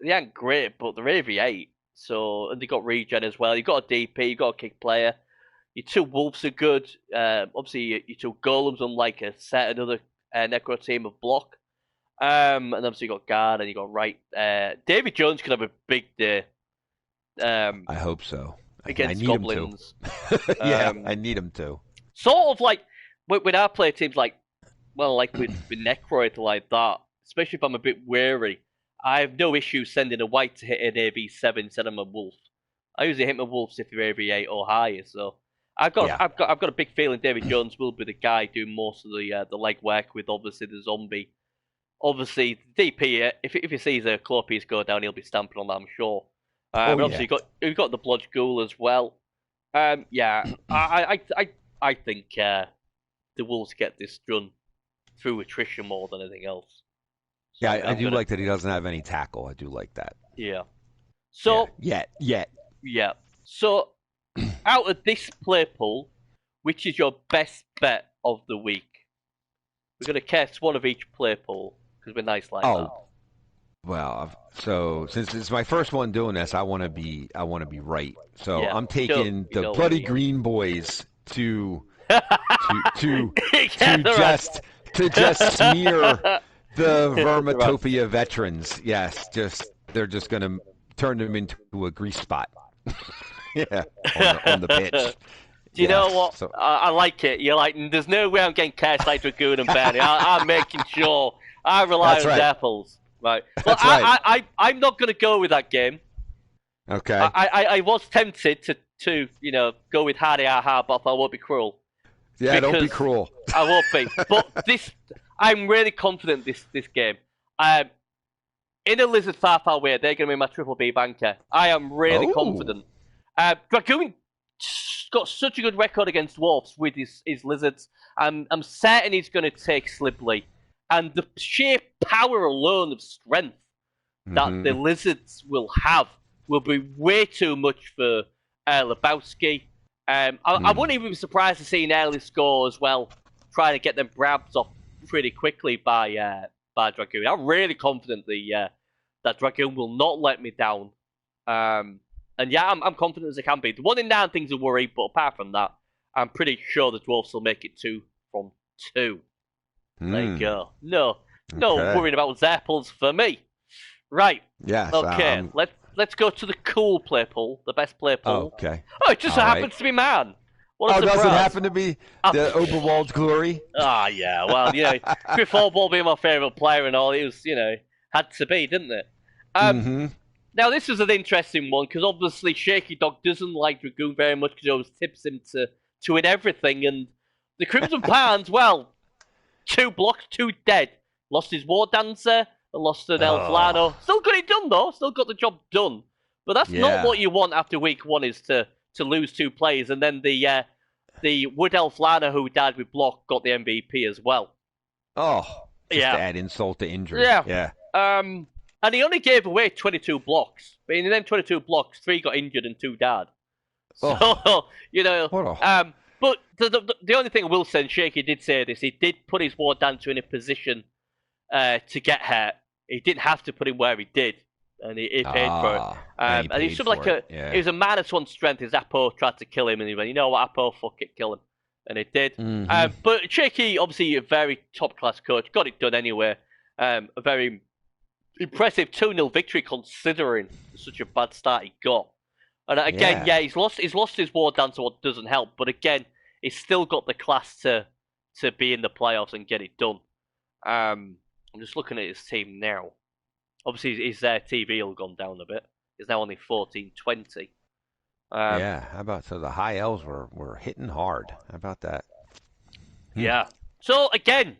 Speaker 1: they aren't great, but they're AV8. So, and they got regen as well. You got a DP, you got a kick player. Your 2 wolves are good. Obviously, your 2 golems, unlike another Necro team of block. And obviously, you got guard and you got right. David Jones could have a big day.
Speaker 2: I hope so.
Speaker 1: Against
Speaker 2: I need
Speaker 1: goblins.
Speaker 2: Him to. Yeah, I need him to.
Speaker 1: Sort of like when I play teams like with Necroid like that, especially if I'm a bit wary, I have no issue sending a white to hit an AV7 instead of a wolf. I usually hit my wolves if they're AV8 or higher, so I've got a big feeling David Jones will be the guy doing most of the leg work with obviously the zombie. Obviously, DP, if he sees a claw piece go down, he'll be stamping on that, I'm sure. But obviously, you've got the Blodge Ghoul as well. I think the Wolves get this done through attrition more than anything else. So
Speaker 2: yeah, I do like that he doesn't have any tackle. I do like that.
Speaker 1: Yeah. So
Speaker 2: yet.
Speaker 1: Yeah. So out of this play pool, which is your best bet of the week? We're going to cast one of each play pool because we're nice like that.
Speaker 2: Well, so since it's my first one doing this, I want to be right. So I'm taking the Bloody Green Boys to just smear the Vermitopia veterans. Yes, they're just going to turn them into a grease spot. Yeah, on the pitch.
Speaker 1: Do you know
Speaker 2: Yes.
Speaker 1: what?
Speaker 2: So
Speaker 1: I like it. You're like, there's no way I'm getting Chaos Knight, Dragoon, and Benny. I'm making sure I rely
Speaker 2: that's
Speaker 1: on
Speaker 2: right.
Speaker 1: Zeppels. Right. Well,
Speaker 2: That's right.
Speaker 1: I'm not going to go with that game.
Speaker 2: Okay.
Speaker 1: I was tempted to go with Hardy Aha, but I won't be cruel.
Speaker 2: Yeah. Don't be
Speaker 1: Because
Speaker 2: cruel.
Speaker 1: I won't be. But I'm really confident this game. In a Lizard far, far away, they're going to be my triple B banker. I am really
Speaker 2: Oh.
Speaker 1: confident. Dragoon got such a good record against Dwarfs with his Lizards. I'm certain he's going to take Slibley. And the sheer power alone of strength that the Lizards will have will be way too much for Lebowski. I wouldn't even be surprised to see an early score as well, trying to get them grabs off pretty quickly by Dragoon. I'm really confident that Dragoon will not let me down. And yeah, I'm confident as it can be. The 1 in 9 things a worry, but apart from that, I'm pretty sure the Dwarfs will make it 2 from 2. There you go. No
Speaker 2: Okay.
Speaker 1: worrying about Zeppels for me. Right.
Speaker 2: Yes.
Speaker 1: Okay. Let's go to the cool play pool, the best play pool.
Speaker 2: Okay.
Speaker 1: Oh, it just so
Speaker 2: All
Speaker 1: happens to be man. What a
Speaker 2: does
Speaker 1: surprise.
Speaker 2: it happen to be the Oberwald's glory?
Speaker 1: Yeah. Well, Griff Allball being my favourite player and all, it was, had to be, didn't it? Now, this is an interesting one, because obviously Shaky Dog doesn't like Dragoon very much, because he always tips him to win everything, and the Crimson Pans, well, 2 blocks, 2 dead. Lost his War Dancer, and lost an Elf Lano. Still got it done, though. Still got the job done. But that's not what you want after week 1, is to lose 2 players, and then the Wood Elf Lana who died with block got the MVP as well.
Speaker 2: Oh, just to add insult to injury.
Speaker 1: Yeah. And he only gave away 22 blocks. But in them 22 blocks, 3 got injured and 2 died. So, but the only thing I will say, and Shaky did say this, he did put his War Dancer in a position to get hurt. He didn't have to put him where he did. And he paid for it. And he's something like it was a -1 strength. His Apo tried to kill him, and he went, you know what, Apo, fuck it, kill him. And it did. But Shaky, obviously a very top-class coach, got it done anyway. A very impressive 2-0 victory considering such a bad start he got. And again, he's lost his War Dancer, what doesn't help. But again, he's still got the class to be in the playoffs and get it done. I'm just looking at his team now. Obviously, his TV will gone down a bit. He's now only 14-20.
Speaker 2: How about the high elves were hitting hard? How about that?
Speaker 1: Yeah. So again,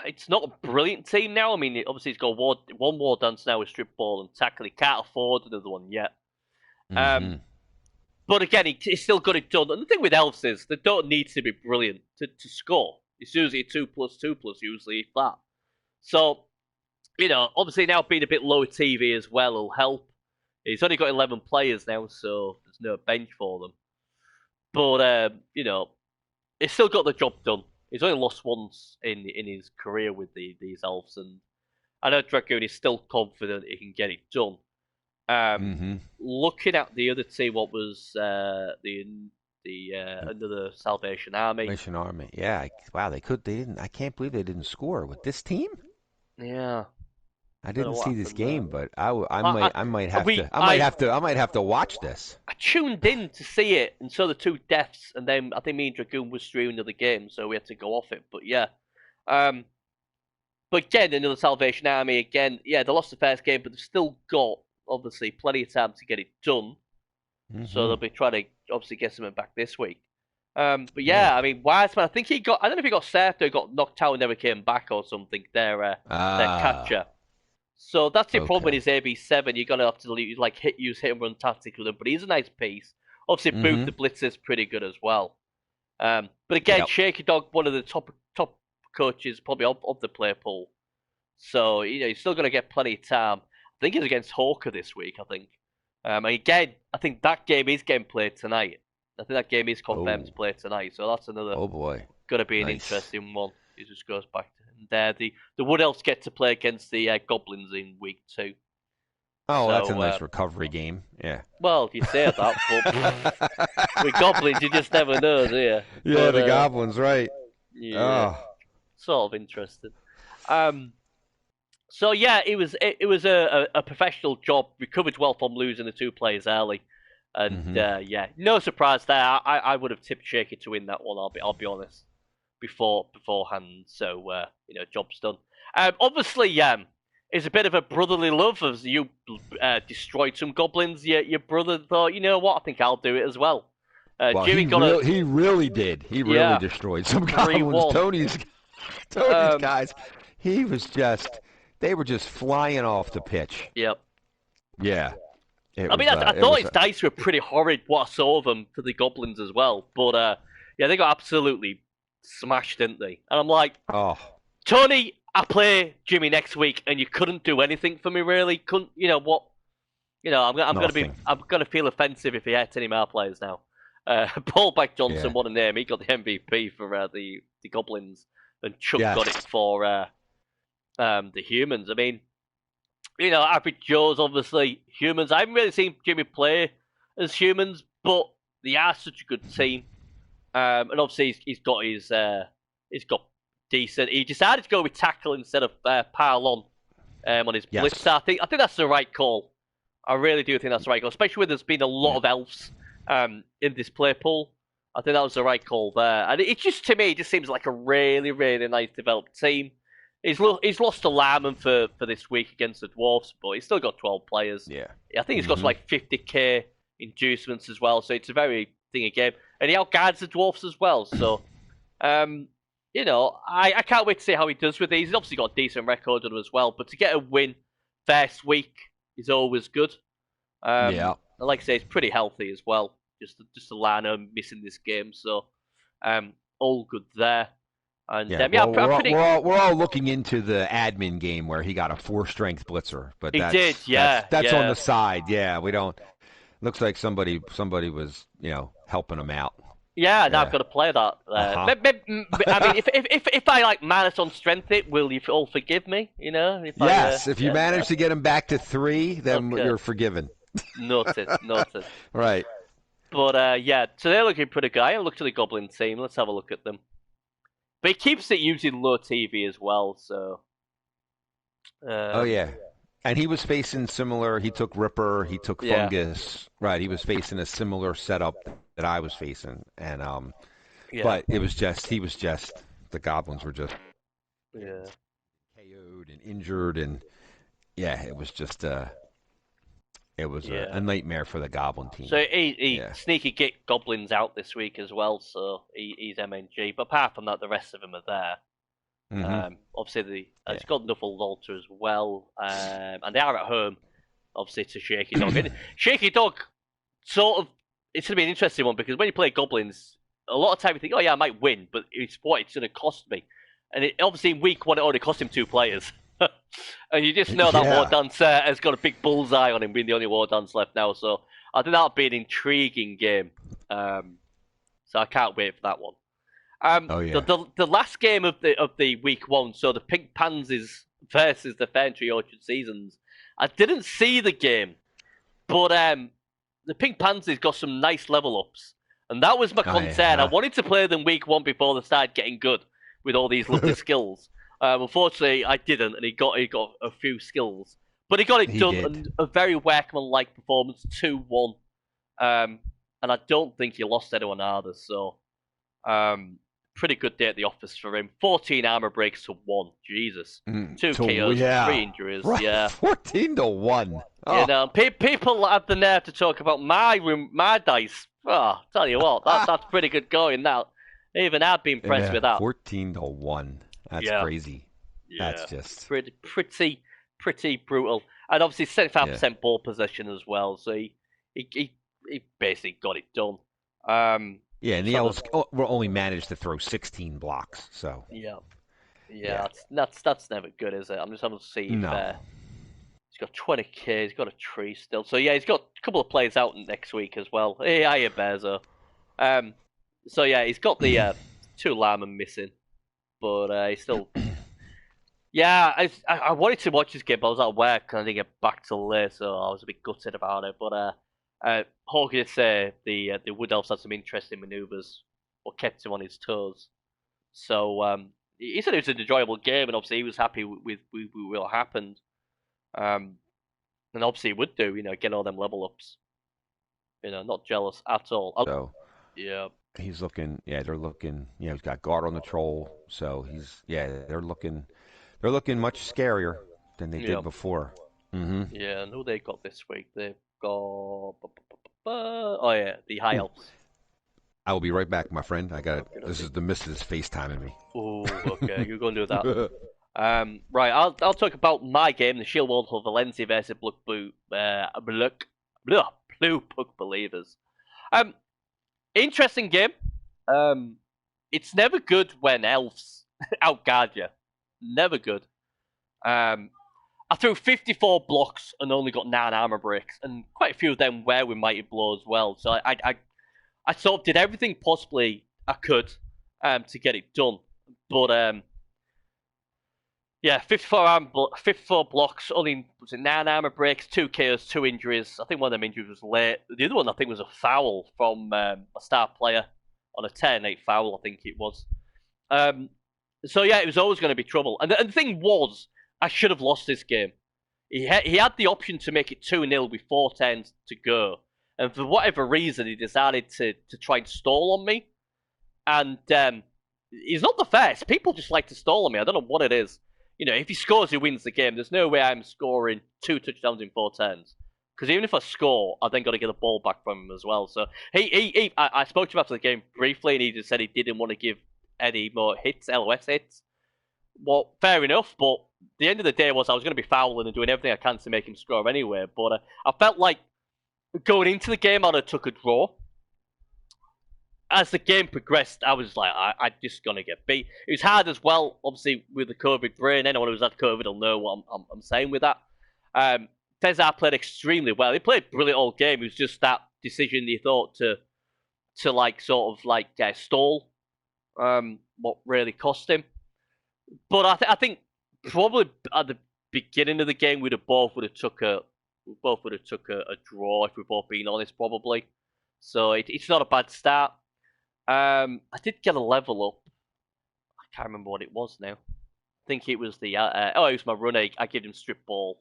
Speaker 1: it's not a brilliant team now. I mean, obviously he's got one War Dance now with Strip Ball and Tackle. He can't afford another one yet. But again, he's still got it done. And the thing with elves is they don't need to be brilliant to score. It's usually a 2+2+, usually if that. So, obviously now being a bit low TV as well will help. He's only got 11 players now, so there's no bench for them. But, he's still got the job done. He's only lost once in his career with these elves, and I know Dragoon is still confident he can get it done. Looking at the other team, what was another Salvation Army?
Speaker 2: Salvation Army, yeah. Wow, they didn't. I can't believe they didn't score with this team.
Speaker 1: Yeah.
Speaker 2: I didn't see this game, but I might have to watch this.
Speaker 1: I tuned in to see it and saw the 2 deaths, and then I think me and Dragoon was streaming another game, so we had to go off it. But yeah, but again, another Salvation Army again. Yeah, they lost the first game, but they've still got obviously plenty of time to get it done. So they'll be trying to obviously get something back this week. But yeah, I mean, Wiseman, I think I don't know if he got surfed or got knocked out and never came back or something. Their catcher. So that's the problem with his AB7. You're gonna have to use hit and run tactics with him, but he's a nice piece. Obviously, Booth the Blitz is pretty good as well. But again, Shaky Dog, one of the top coaches probably of the play pool. So he's still gonna get plenty of time. I think he's against Hawker this week. I think. And again, I think that game is getting played tonight. I think that game is confirmed to play tonight. So that's another.
Speaker 2: Oh boy,
Speaker 1: gonna be an interesting one. It just goes back to the Wood Elves get to play against the Goblins in week 2.
Speaker 2: Oh, so, that's a nice recovery game. Yeah.
Speaker 1: Well, you say that, but with Goblins, you just never know, do you?
Speaker 2: Yeah, the Goblins, right?
Speaker 1: Yeah. Sort of interesting. So yeah, it was a professional job. Recovered well from losing the 2 players early. And
Speaker 2: Hmm.
Speaker 1: no surprise there. I would have tipped Shaky to win that one. I'll be honest beforehand. So job's done. Obviously, it's a bit of a brotherly love as you destroyed some goblins. Your brother thought, you know what? I think I'll do it as well.
Speaker 2: Well,
Speaker 1: Jimmy got a
Speaker 2: he really did. He really
Speaker 1: yeah
Speaker 2: destroyed some
Speaker 1: three
Speaker 2: goblins.
Speaker 1: one.
Speaker 2: Tony's
Speaker 1: Um,
Speaker 2: guys. He was just. They were just flying off the pitch.
Speaker 1: yep.
Speaker 2: Yeah. It
Speaker 1: I
Speaker 2: was.
Speaker 1: mean, I
Speaker 2: It
Speaker 1: thought
Speaker 2: was.
Speaker 1: his dice were pretty horrid. What I saw of them for the goblins as well, but they got absolutely smashed, didn't they? And I'm like,
Speaker 2: Oh,
Speaker 1: Tony, I play Jimmy next week, and you couldn't do anything for me, really. Couldn't, you know what?
Speaker 2: nothing.
Speaker 1: I'm gonna feel offensive if he hits any more players now. Paul Beck
Speaker 2: Yeah.
Speaker 1: Johnson, what a name! He got the MVP for the goblins, and Chuck got it
Speaker 2: Yes.
Speaker 1: for the humans. I mean, average Joes, obviously humans. I haven't really seen Jimmy play as humans, but they are such a good team. And obviously he's got decent. He decided to go with tackle instead of pile on his
Speaker 2: Yes.
Speaker 1: blitz. I think that's the right call. I really do think that's the right call, especially when there's been a lot of elves in this play pool. I think that was the right call there, and it just to me it just seems like a really really nice developed team. He's lost to Lyman for this week against the Dwarfs, but he's still got 12 players.
Speaker 2: Yeah.
Speaker 1: I think he's got
Speaker 2: Hmm.
Speaker 1: like 50k inducements as well, so it's a very thing a game. And he outguards the Dwarfs as well, so I can't wait to see how he does with these. He's obviously got a decent record on him as well, but to get a win first week is always good.
Speaker 2: Yeah.
Speaker 1: And like I say, he's pretty healthy as well. Just a Lano missing this game, so all good there. And
Speaker 2: Yeah.
Speaker 1: yeah,
Speaker 2: Well,
Speaker 1: I'm pretty.
Speaker 2: we're all looking into the admin game where he got a 4 strength blitzer, but
Speaker 1: He did,
Speaker 2: that's on
Speaker 1: yeah.
Speaker 2: the side. Yeah. We don't. Looks like somebody was helping him out.
Speaker 1: Yeah, now I've
Speaker 2: Yeah.
Speaker 1: got to play that.
Speaker 2: Uh-huh.
Speaker 1: I mean, if I like marathon strength it, will you all forgive me? If
Speaker 2: Yes. If you
Speaker 1: yeah,
Speaker 2: manage to get him back to 3, then
Speaker 1: okay,
Speaker 2: you're forgiven.
Speaker 1: noted.
Speaker 2: Right.
Speaker 1: But so they're looking pretty good. I look to the Goblin team. Let's have a look at them. But he keeps it using low TV as well. So.
Speaker 2: Oh
Speaker 1: Um,
Speaker 2: yeah. And he was facing similar. He took Ripper. He took
Speaker 1: yeah,
Speaker 2: Fungus. Right. He was facing a similar setup that I was facing, and
Speaker 1: yeah,
Speaker 2: but it was just the goblins were just
Speaker 1: yeah.
Speaker 2: KO'd and injured, and yeah, it was just it was
Speaker 1: Yeah.
Speaker 2: a nightmare for the goblin team.
Speaker 1: So he
Speaker 2: Yeah.
Speaker 1: sneaky get goblins out this week as well. So he's MNG. But apart from that, the rest of them are there.
Speaker 2: Hmm.
Speaker 1: Obviously,
Speaker 2: Yeah.
Speaker 1: it's got Knuffle Alter as well, and they are at home. Obviously, to Shaky Dog. And Shaky Dog, sort of, it's going to be an interesting one because when you play goblins, a lot of time you think, oh yeah, I might win, but it's what it's going to cost me. And obviously in week 1 it already cost him 2 players, and you just know that
Speaker 2: Yeah.
Speaker 1: War Dance has got a big bullseye on him, being the only War Dance left now. So I think that'll be an intriguing game. So I can't wait for that one.
Speaker 2: Oh yeah.
Speaker 1: The last game of the week 1, so the Pink Pansies versus the Ferntree Orchard Seasons. I didn't see the game, but the Pink Pansies got some nice level ups, and that was my
Speaker 2: Oh,
Speaker 1: concern. I
Speaker 2: yeah.
Speaker 1: wanted to play them week 1 before they started getting good with all these lovely skills. Unfortunately, I didn't, and he got a few skills, but he got it
Speaker 2: He
Speaker 1: done.
Speaker 2: did.
Speaker 1: And a very workman-like performance, 2-1, and I don't think he lost anyone either. So. Pretty good day at the office for him. 14 armor breaks to 1. Jesus. 2 KOs,
Speaker 2: yeah.
Speaker 1: 3 injuries.
Speaker 2: Right.
Speaker 1: Yeah.
Speaker 2: 14-1. Oh.
Speaker 1: People have the nerve to talk about my dice. Oh, tell you what, that's pretty good going now. Even I'd be impressed
Speaker 2: Yeah,
Speaker 1: with that.
Speaker 2: 14-1. That's
Speaker 1: Yeah.
Speaker 2: crazy.
Speaker 1: Yeah.
Speaker 2: That's just
Speaker 1: Pretty brutal. And obviously 75% ball possession as well. So he basically got it done.
Speaker 2: yeah. And the
Speaker 1: So
Speaker 2: Elves were only managed to throw 16 blocks. So
Speaker 1: Yeah.
Speaker 2: Yeah.
Speaker 1: That's never good, is it? I'm just having to see if
Speaker 2: no.
Speaker 1: he's got 20k, he's got a tree still. So yeah, he's got a couple of players out next week as well. Hey, hiya, Bezo. So yeah, he's got the 2 linemen missing, but he's still. Yeah, I wanted to watch this game, but I was at work and I didn't get back till late, so I was a bit gutted about it. But Hawke did say the Wood Elves had some interesting manoeuvres, what kept him on his toes. So he said it was an enjoyable game, and obviously he was happy with what happened. And obviously he would do, get all them level ups. Not jealous at all.
Speaker 2: So
Speaker 1: Yeah,
Speaker 2: he's looking. Yeah, they're looking. He's got guard on the troll. So they're looking much scarier than they
Speaker 1: yeah,
Speaker 2: did before. Hmm.
Speaker 1: yeah. And who they got this week? They've got. Oh yeah, the High
Speaker 2: Ooh,
Speaker 1: Elves.
Speaker 2: I will be right back, my friend. I got it.
Speaker 1: Okay,
Speaker 2: This
Speaker 1: okay.
Speaker 2: is the missus FaceTiming me.
Speaker 1: Oh, okay. You're gonna do that. Right. I'll talk about my game, the Shield World of Valencia versus Blue Puck Believers. Um, interesting game. Um, it's never good when elves outguard you. Never good. Um, I threw 54 blocks and only got 9 armor breaks, and quite a few of them were with mighty blow as well. So I sort of did everything possibly I could to get it done. But yeah, 54 blocks, only was it 9 armor breaks, 2 KOs, 2 injuries. I think one of them injuries was late. The other one I think was a foul from a star player on a 10-8 foul, I think it was. Um, so yeah, it was always going to be trouble. And the thing was, I should have lost this game. He had the option to make it 2-0 with 4 turns to go. And for whatever reason, he decided to try and stall on me. And he's not the first. People just like to stall on me. I don't know what it is. If he scores, he wins the game. There's no way I'm scoring 2 touchdowns in 4 turns. Because even if I score, I then got to get the ball back from him as well. So I spoke to him after the game briefly, and he just said he didn't want to give any more hits, LOS hits. Well, fair enough, but the end of the day was I was going to be fouling and doing everything I can to make him score anyway. But I felt like going into the game, I'd have took a draw. As the game progressed, I was like, I'm just going to get beat. It was hard as well, obviously, with the COVID brain. Anyone who's had COVID will know what I'm saying with that. Fezar played extremely well. He played brilliant all game. It was just that decision he thought to like sort of like stall what really cost him. But I think probably at the beginning of the game we both would have took a draw if we're both being honest, probably. So it's not a bad start. I did get a level up. I can't remember what it was now. I think it was it was my run egg. I gave him strip ball.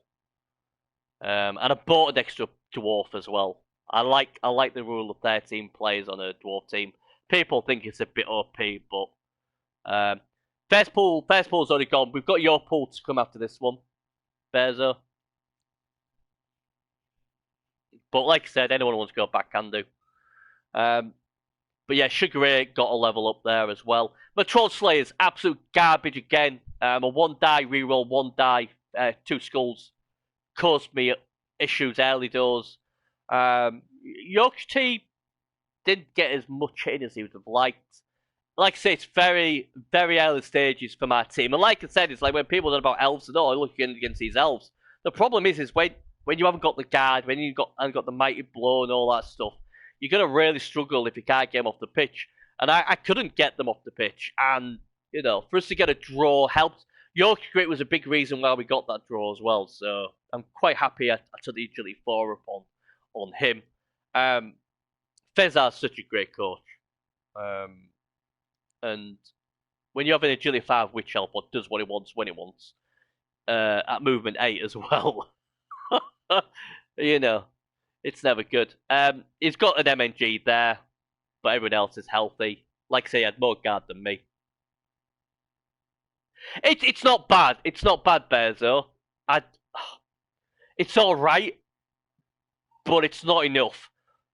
Speaker 1: And I bought an extra dwarf as well. I like the rule of 13 players on a dwarf team. People think it's a bit OP, but first pool's already gone. We've got your pool to come after this one, Bezo. But like I said, anyone who wants to go back can do. But yeah, Sugar Ray got a level up there as well. But Troll Slayer's absolute garbage again. A 1-die reroll, 1-die, 2 skulls caused me issues early doors. Yorkshire Tea didn't get as much in as he would have liked. Like I say, it's very, very early stages for my team. And like I said, it's like when people talk about elves, and looking against these elves. The problem is when you haven't got the guard, when you haven't got the mighty blow and all that stuff, you're going to really struggle if you can't get them off the pitch. And I couldn't get them off the pitch. And, for us to get a draw helped. York Grit was a big reason why we got that draw as well. So I'm quite happy I took the agility 4 up on him. Fezar's such a great coach. And when you have an agility 5 witch help, what does what it wants when it wants. At movement 8 as well. It's never good. He's got an MNG there, but everyone else is healthy. Like I say, he had more guard than me. It's not bad. It's not bad, Bezo. It's all right, but it's not enough.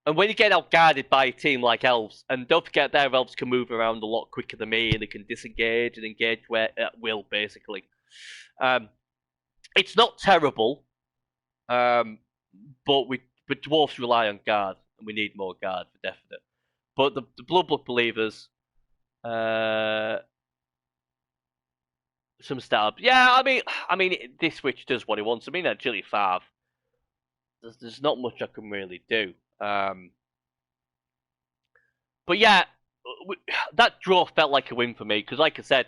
Speaker 1: And when you get outguarded by a team like elves, and don't forget their elves can move around a lot quicker than me, and they can disengage and engage where at will, basically. It's not terrible, but dwarves rely on guard, and we need more guard for definite. But the Blood Believers, some startups. Yeah, I mean, this switch does what it wants. I mean, at Agility 5, there's not much I can really do. But yeah, that draw felt like a win for me because, like I said,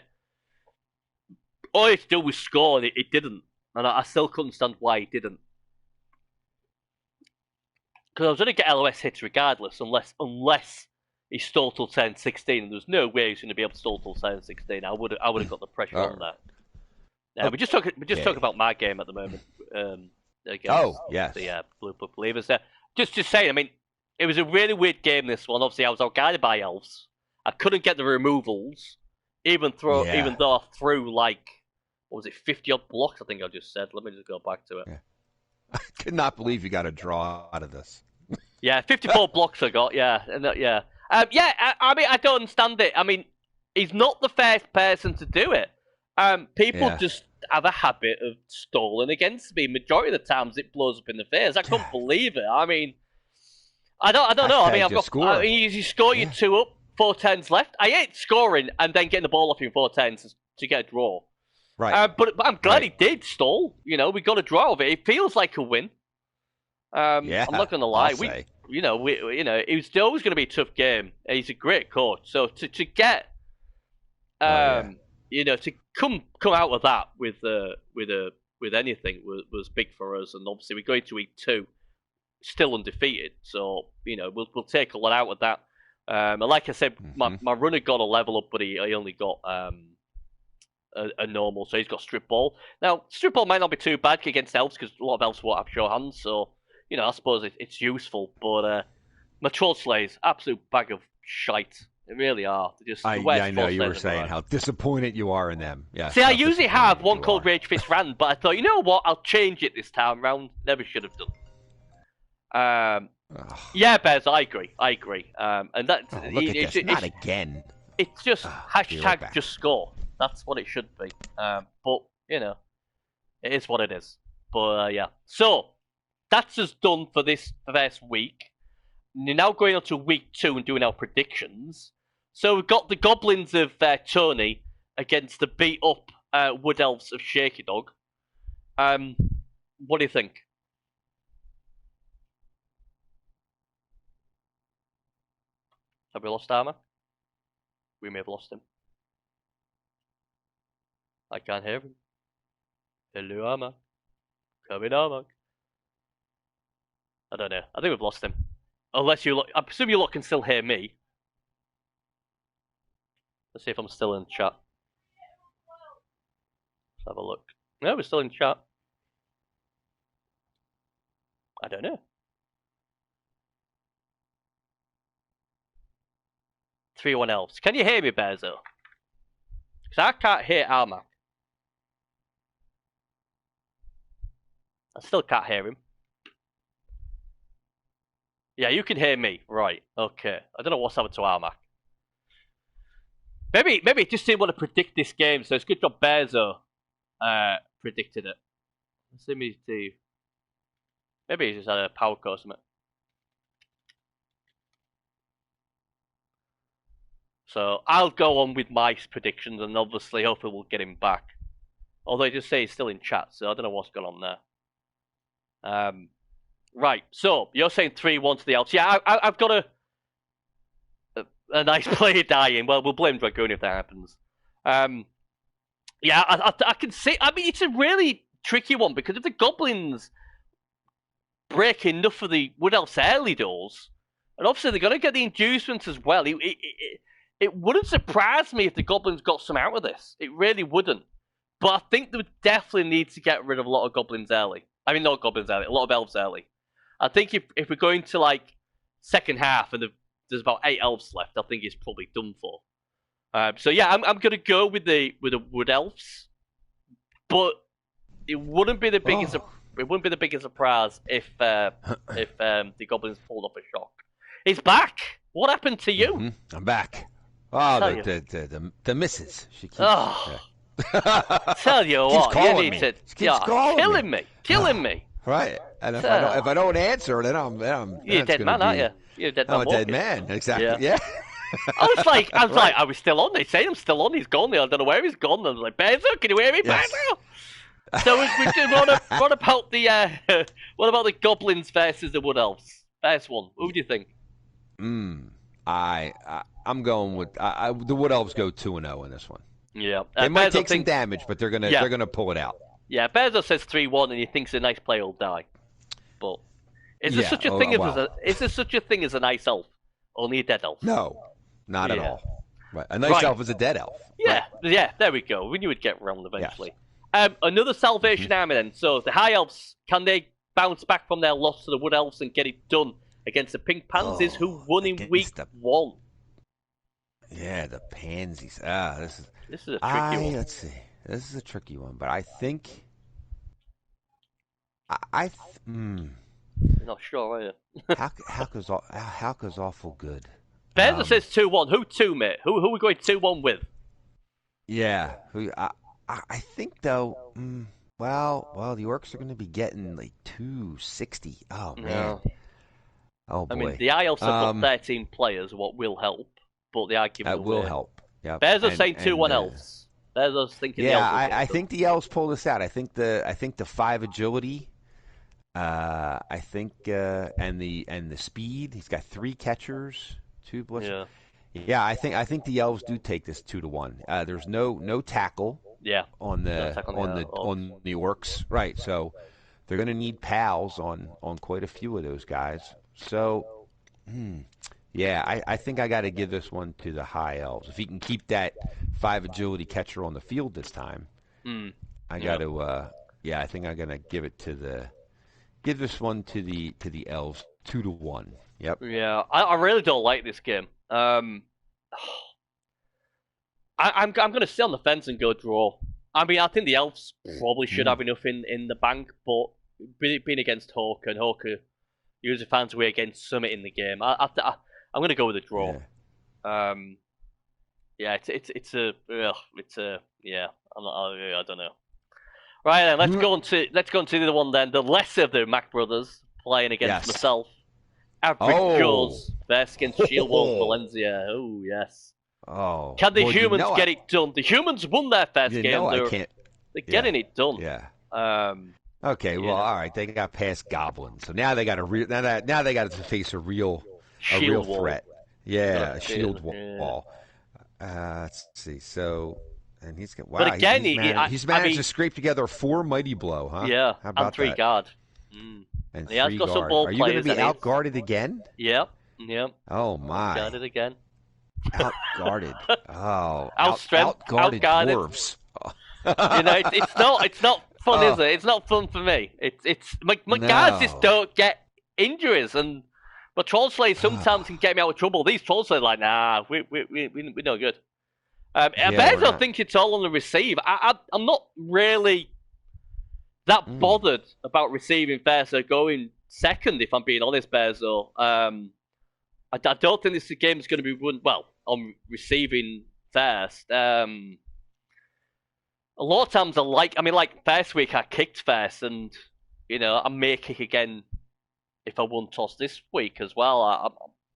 Speaker 1: all it do was score, and it didn't, and I still couldn't understand why it didn't. Because I was going to get LOS hits regardless, unless he stole till 10-16, and there's no way he's going to be able to stall till 10-16. I would have got the pressure on that. We're just talking about my game at the moment.
Speaker 2: Oh, yes.
Speaker 1: The Blue Book Believers there. Just saying, I mean, It was a really weird game, this one. Obviously, I was outguided by elves. I couldn't get the removals, even
Speaker 2: Yeah.
Speaker 1: though I threw, like, what was it, 50-odd blocks, I think I just said. Let me just go back to it.
Speaker 2: Yeah. I could not believe you got a draw out of this.
Speaker 1: Yeah, 54 blocks I got, yeah. Yeah. I mean, I don't understand it. I mean, he's not the first person to do it. People
Speaker 2: Yeah.
Speaker 1: just have a habit of stalling against me. Majority of the times it blows up in the face. I couldn't believe it. I mean, I don't know. I mean,
Speaker 2: Hashtag
Speaker 1: I've
Speaker 2: just
Speaker 1: got.
Speaker 2: score.
Speaker 1: You score your
Speaker 2: Yeah.
Speaker 1: 2 up, 4-10s left. I hate scoring and then getting the ball off in 4-10s to get a draw.
Speaker 2: Right.
Speaker 1: But I'm glad
Speaker 2: Right.
Speaker 1: he did stall. You know, we got a draw of it. It feels like a win.
Speaker 2: Yeah.
Speaker 1: I'm not gonna lie.
Speaker 2: I'll say.
Speaker 1: It was always going to be a tough game. He's a great coach. So to get, to come out of that with anything was big for us. And obviously we go into week 2, still undefeated. So we'll take a lot out of that. And like I said, my runner got a level up, but he only got a normal. So he's got strip ball. Now strip ball might not be too bad against elves because a lot of elves won't have sure hands. So. I suppose it's useful, but my troll slayers, absolute bag of shite. They really are. They're just
Speaker 2: I know you were saying how disappointed you are in them. Yeah.
Speaker 1: See, I usually have one called Rage Fist Rand, but I thought, you know what? I'll change it this time round. Never should have done. Yeah, Bez, I agree. And that.
Speaker 2: Look at this. Not again.
Speaker 1: It's just hashtag
Speaker 2: right
Speaker 1: just score. That's what it should be. But it is what it is. But yeah, so. That's us done for this first week. We're now going on to week 2 and doing our predictions. So we've got the Goblins of Tony against the beat up Wood Elves of Shaky Dog. What do you think? Have we lost Armour? We may have lost him. I can't hear him. Hello, Armour. Come in, Armour. I don't know. I think we've lost him. Unless you look. I presume you lot can still hear me. Let's see if I'm still in chat. Let's have a look. No, we're still in chat. I don't know. 3-1 elves. Can you hear me, Bearzo? Because I can't hear Armac. I still can't hear him. Yeah, you can hear me. Right. Okay. I don't know what's happened to Armac. Maybe it just didn't want to predict this game, so it's good job Bearzo predicted it. Let's me see. Maybe he just had a power cut or something. So I'll go on with my predictions, and obviously, hopefully, we'll get him back. Although I just say he's still in chat, so I don't know what's going on there. Right, so you're saying 3-1 to the Elves. Yeah, I've got a nice player dying. Well, we'll blame Dragoon if that happens. Yeah, I can see. I mean, it's a really tricky one because if the Goblins break enough of the Wood Elves early doors, and obviously they're going to get the inducements as well. It wouldn't surprise me if the Goblins got some out of this. It really wouldn't. But I think they would definitely need to get rid of a lot of Goblins early. I mean, not Goblins early, a lot of Elves early. I think if we're going to, like, second half and there's about 8 Elves left, I think it's probably done for. So yeah, I'm going to go with the Wood Elves. But it wouldn't be the biggest... It wouldn't be the biggest surprise if the Goblins pulled off a shock. He's back! What happened to you?
Speaker 2: Mm-hmm. I'm back. Oh, the missus. She keeps...
Speaker 1: Tell you what, you need to... Killing me.
Speaker 2: Right. And if I don't answer, then I'm
Speaker 1: you're a dead man, aren't you? You're a dead man.
Speaker 2: I'm a dead man. Exactly. Yeah.
Speaker 1: I was like, I was still on. They say I'm still on. He's gone. I don't know where he's gone. I was like, Bezo, can you hear me,
Speaker 2: yes.
Speaker 1: Bezo? So what about the Goblins versus the Wood Elves? First one. Who do you think?
Speaker 2: I'm going with the Wood Elves go 2-0 in this one.
Speaker 1: Yeah,
Speaker 2: they might take some damage, but they're gonna pull it out.
Speaker 1: Yeah, Bezo says 3-1, and he thinks a nice player will die. But is there such a thing as a nice elf? Only a dead elf?
Speaker 2: No, not at all. Right, a nice elf is a dead elf.
Speaker 1: Yeah, yeah. There we go. We knew we'd get round eventually. Yes. Another Salvation Army then. So the High Elves, can they bounce back from their loss to the Wood Elves and get it done against the Pink Pansies, who won in week
Speaker 2: against the
Speaker 1: 1.
Speaker 2: Yeah, the Pansies.
Speaker 1: This is a tricky one.
Speaker 2: Let's see. This is a tricky one, but I think I
Speaker 1: You're not sure, are you?
Speaker 2: Halka's awful good.
Speaker 1: Beza says 2-1. Who 2, mate? Who are we going 2-1 with?
Speaker 2: Yeah, I think though. Well, the Orcs are going to be getting like 260. Oh man.
Speaker 1: No.
Speaker 2: Oh boy.
Speaker 1: I mean, the IELTS have got 13 players, what will help, but they are giving
Speaker 2: that
Speaker 1: away.
Speaker 2: will help. Yeah.
Speaker 1: Beza's saying 2-1 Elves. Beza's thinking the Elves.
Speaker 2: Yeah, I think the Elves pull this out. I think the 5 agility. I think and the speed. He's got 3 catchers, 2 blitzers.
Speaker 1: Yeah.
Speaker 2: Yeah, I think the Elves do take this 2-1. There's no tackle.
Speaker 1: Yeah.
Speaker 2: On the Orcs, right? So they're going to need pals on quite a few of those guys. So, yeah, I think I got to give this one to the High Elves. If he can keep that 5 agility catcher on the field this time, I got to. Yeah, I think I'm going to give this one to the Elves 2-1. Yep.
Speaker 1: Yeah, I really don't like this game. I'm going to sit on the fence and go draw. I mean, I think the Elves probably should have enough in the bank, but being against Hawker, and Hawker usually finds a way against Summit in the game, I'm going to go with a draw. Yeah, it's a yeah. I don't know. Right then, let's go on to the other one then. The lesser of the Mac brothers playing against myself. Average goes best against Shield Wall Valencia. Oh yes.
Speaker 2: Oh.
Speaker 1: Can the humans get it done? The humans won their first game. They're getting it done.
Speaker 2: Yeah.
Speaker 1: Okay.
Speaker 2: Well, all right. They got past Goblin, so now they got now they got to face a real threat. Yeah, a shield wall. Let's see. So, and he's got
Speaker 1: But again,
Speaker 2: he's managed to scrape together 4 mighty blow, huh?
Speaker 1: Yeah,
Speaker 2: how about
Speaker 1: and 3
Speaker 2: that?
Speaker 1: guard.
Speaker 2: And
Speaker 1: he has
Speaker 2: 3
Speaker 1: got
Speaker 2: guard.
Speaker 1: some ball
Speaker 2: Are you going to be out guarded again?
Speaker 1: Yep.
Speaker 2: Oh my!
Speaker 1: Guarded again.
Speaker 2: Out guarded. Oh,
Speaker 1: out-guarded
Speaker 2: dwarves.
Speaker 1: It's not fun, is it? It's not fun for me. It's my guards just don't get injuries, but Troll Slayers sometimes can get me out of trouble. These Troll Slayers are like, nah, we're no good. Bears don't think it's all on the receive. I'm not really that bothered about receiving first or going second, if I'm being honest, Bears. Though I don't think this game is going to be run well on receiving first. A lot of times like first week I kicked first, and I may kick again if I won toss this week as well.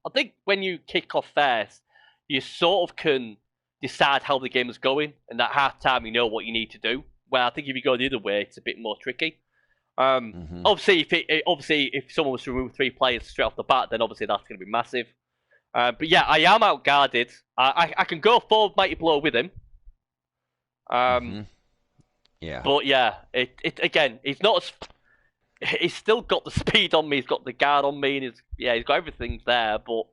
Speaker 1: I think when you kick off first, you sort of can decide how the game is going, and at half time you know what you need to do. Where I think if you go the other way, it's a bit more tricky. Obviously, if someone was to remove 3 players straight off the bat, then obviously that's going to be massive. But yeah, I am out guarded. I can go forward mighty blow with him.
Speaker 2: Yeah.
Speaker 1: But yeah, it again, he's not as. He's still got the speed on me. He's got the guard on me, and he's got everything there. But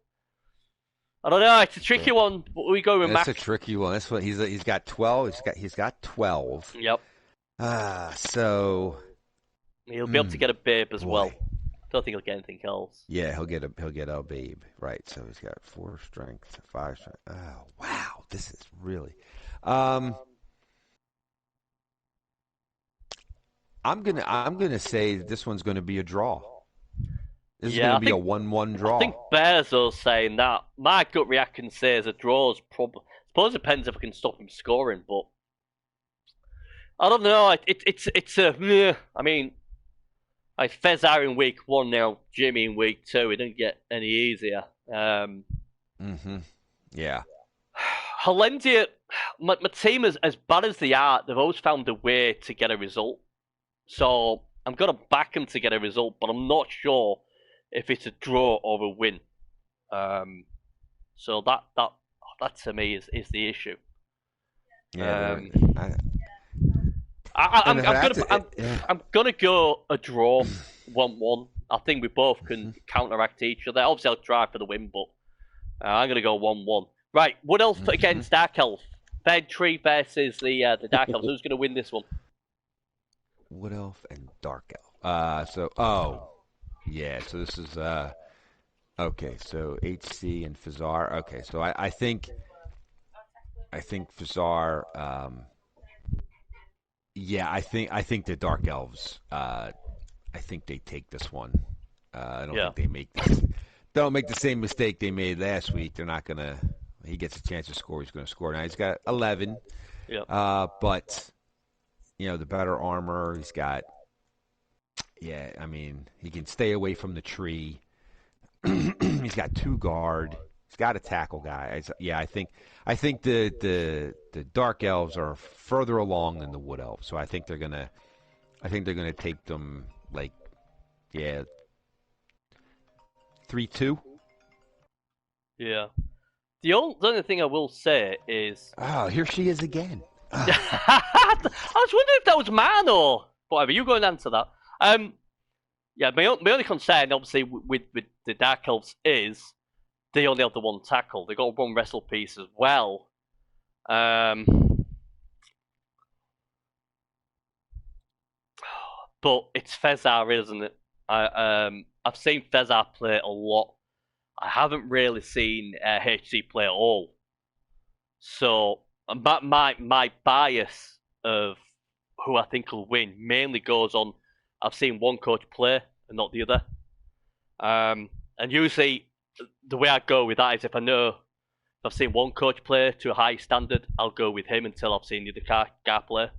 Speaker 1: I don't know. It's a tricky one. But we go with Mac.
Speaker 2: It's a tricky one. That's what he's got 12. He's got 12.
Speaker 1: Yep.
Speaker 2: So
Speaker 1: he'll be able to get a babe as well. Don't think he'll get anything else.
Speaker 2: Yeah, he'll get a babe. Right. So he's got 4 strength, 5 strength. Oh wow, this is really. I'm gonna say this one's gonna be a draw. This is gonna be a 1-1 draw.
Speaker 1: I think Bears are saying that. My gut reaction says a draw is probably. I suppose it depends if I can stop him scoring, but I don't know. It's a. I mean, like Fezar in week 1 now, Jimmy in week 2. It didn't get any easier.
Speaker 2: Yeah.
Speaker 1: Hollandia, my team is as bad as they are. They've always found a way to get a result. So I'm gonna back them to get a result, but I'm not sure if it's a draw or a win. So that to me is the issue.
Speaker 2: Yeah.
Speaker 1: I'm gonna go a draw, 1-1. I think we both can counteract each other. Obviously, I'll try for the win, but I'm gonna go 1-1. Right. What else against Dark Elf? Third Tree versus the Dark Elves. Who's gonna win this one?
Speaker 2: Wood Elf and Dark Elf. So this is Okay, so HC and Fazar. Okay, so I think Fazar. Yeah, I think the Dark Elves. I think they take this one. I don't
Speaker 1: Yeah,
Speaker 2: think they make this. Don't make the same mistake they made last week. They're not gonna. He gets a chance to score. He's gonna score. Now he's got 11.
Speaker 1: yeah,
Speaker 2: But the better armor. He's got. Yeah, I mean, he can stay away from the tree. He's got two guard. He's got a tackle guy. Yeah, I think the dark elves are further along than the wood elves. So I think they're gonna take them like, yeah, 3-2.
Speaker 1: yeah. The only thing I will say is,
Speaker 2: Oh, here she is again.
Speaker 1: I was wondering if that was man or whatever. You go and answer that. Yeah, my only concern, obviously, with the Dark Elves is they only have the one tackle. They got one wrestle piece as well. But it's Fezar, isn't it? I've seen Fezar play a lot. I haven't really seen HC play at all. So my bias of who I think will win mainly goes on I've seen one coach play and not the other. And usually the way I go with that is if I know if I've seen one coach play to a high standard, I'll go with him until I've seen the other guy play.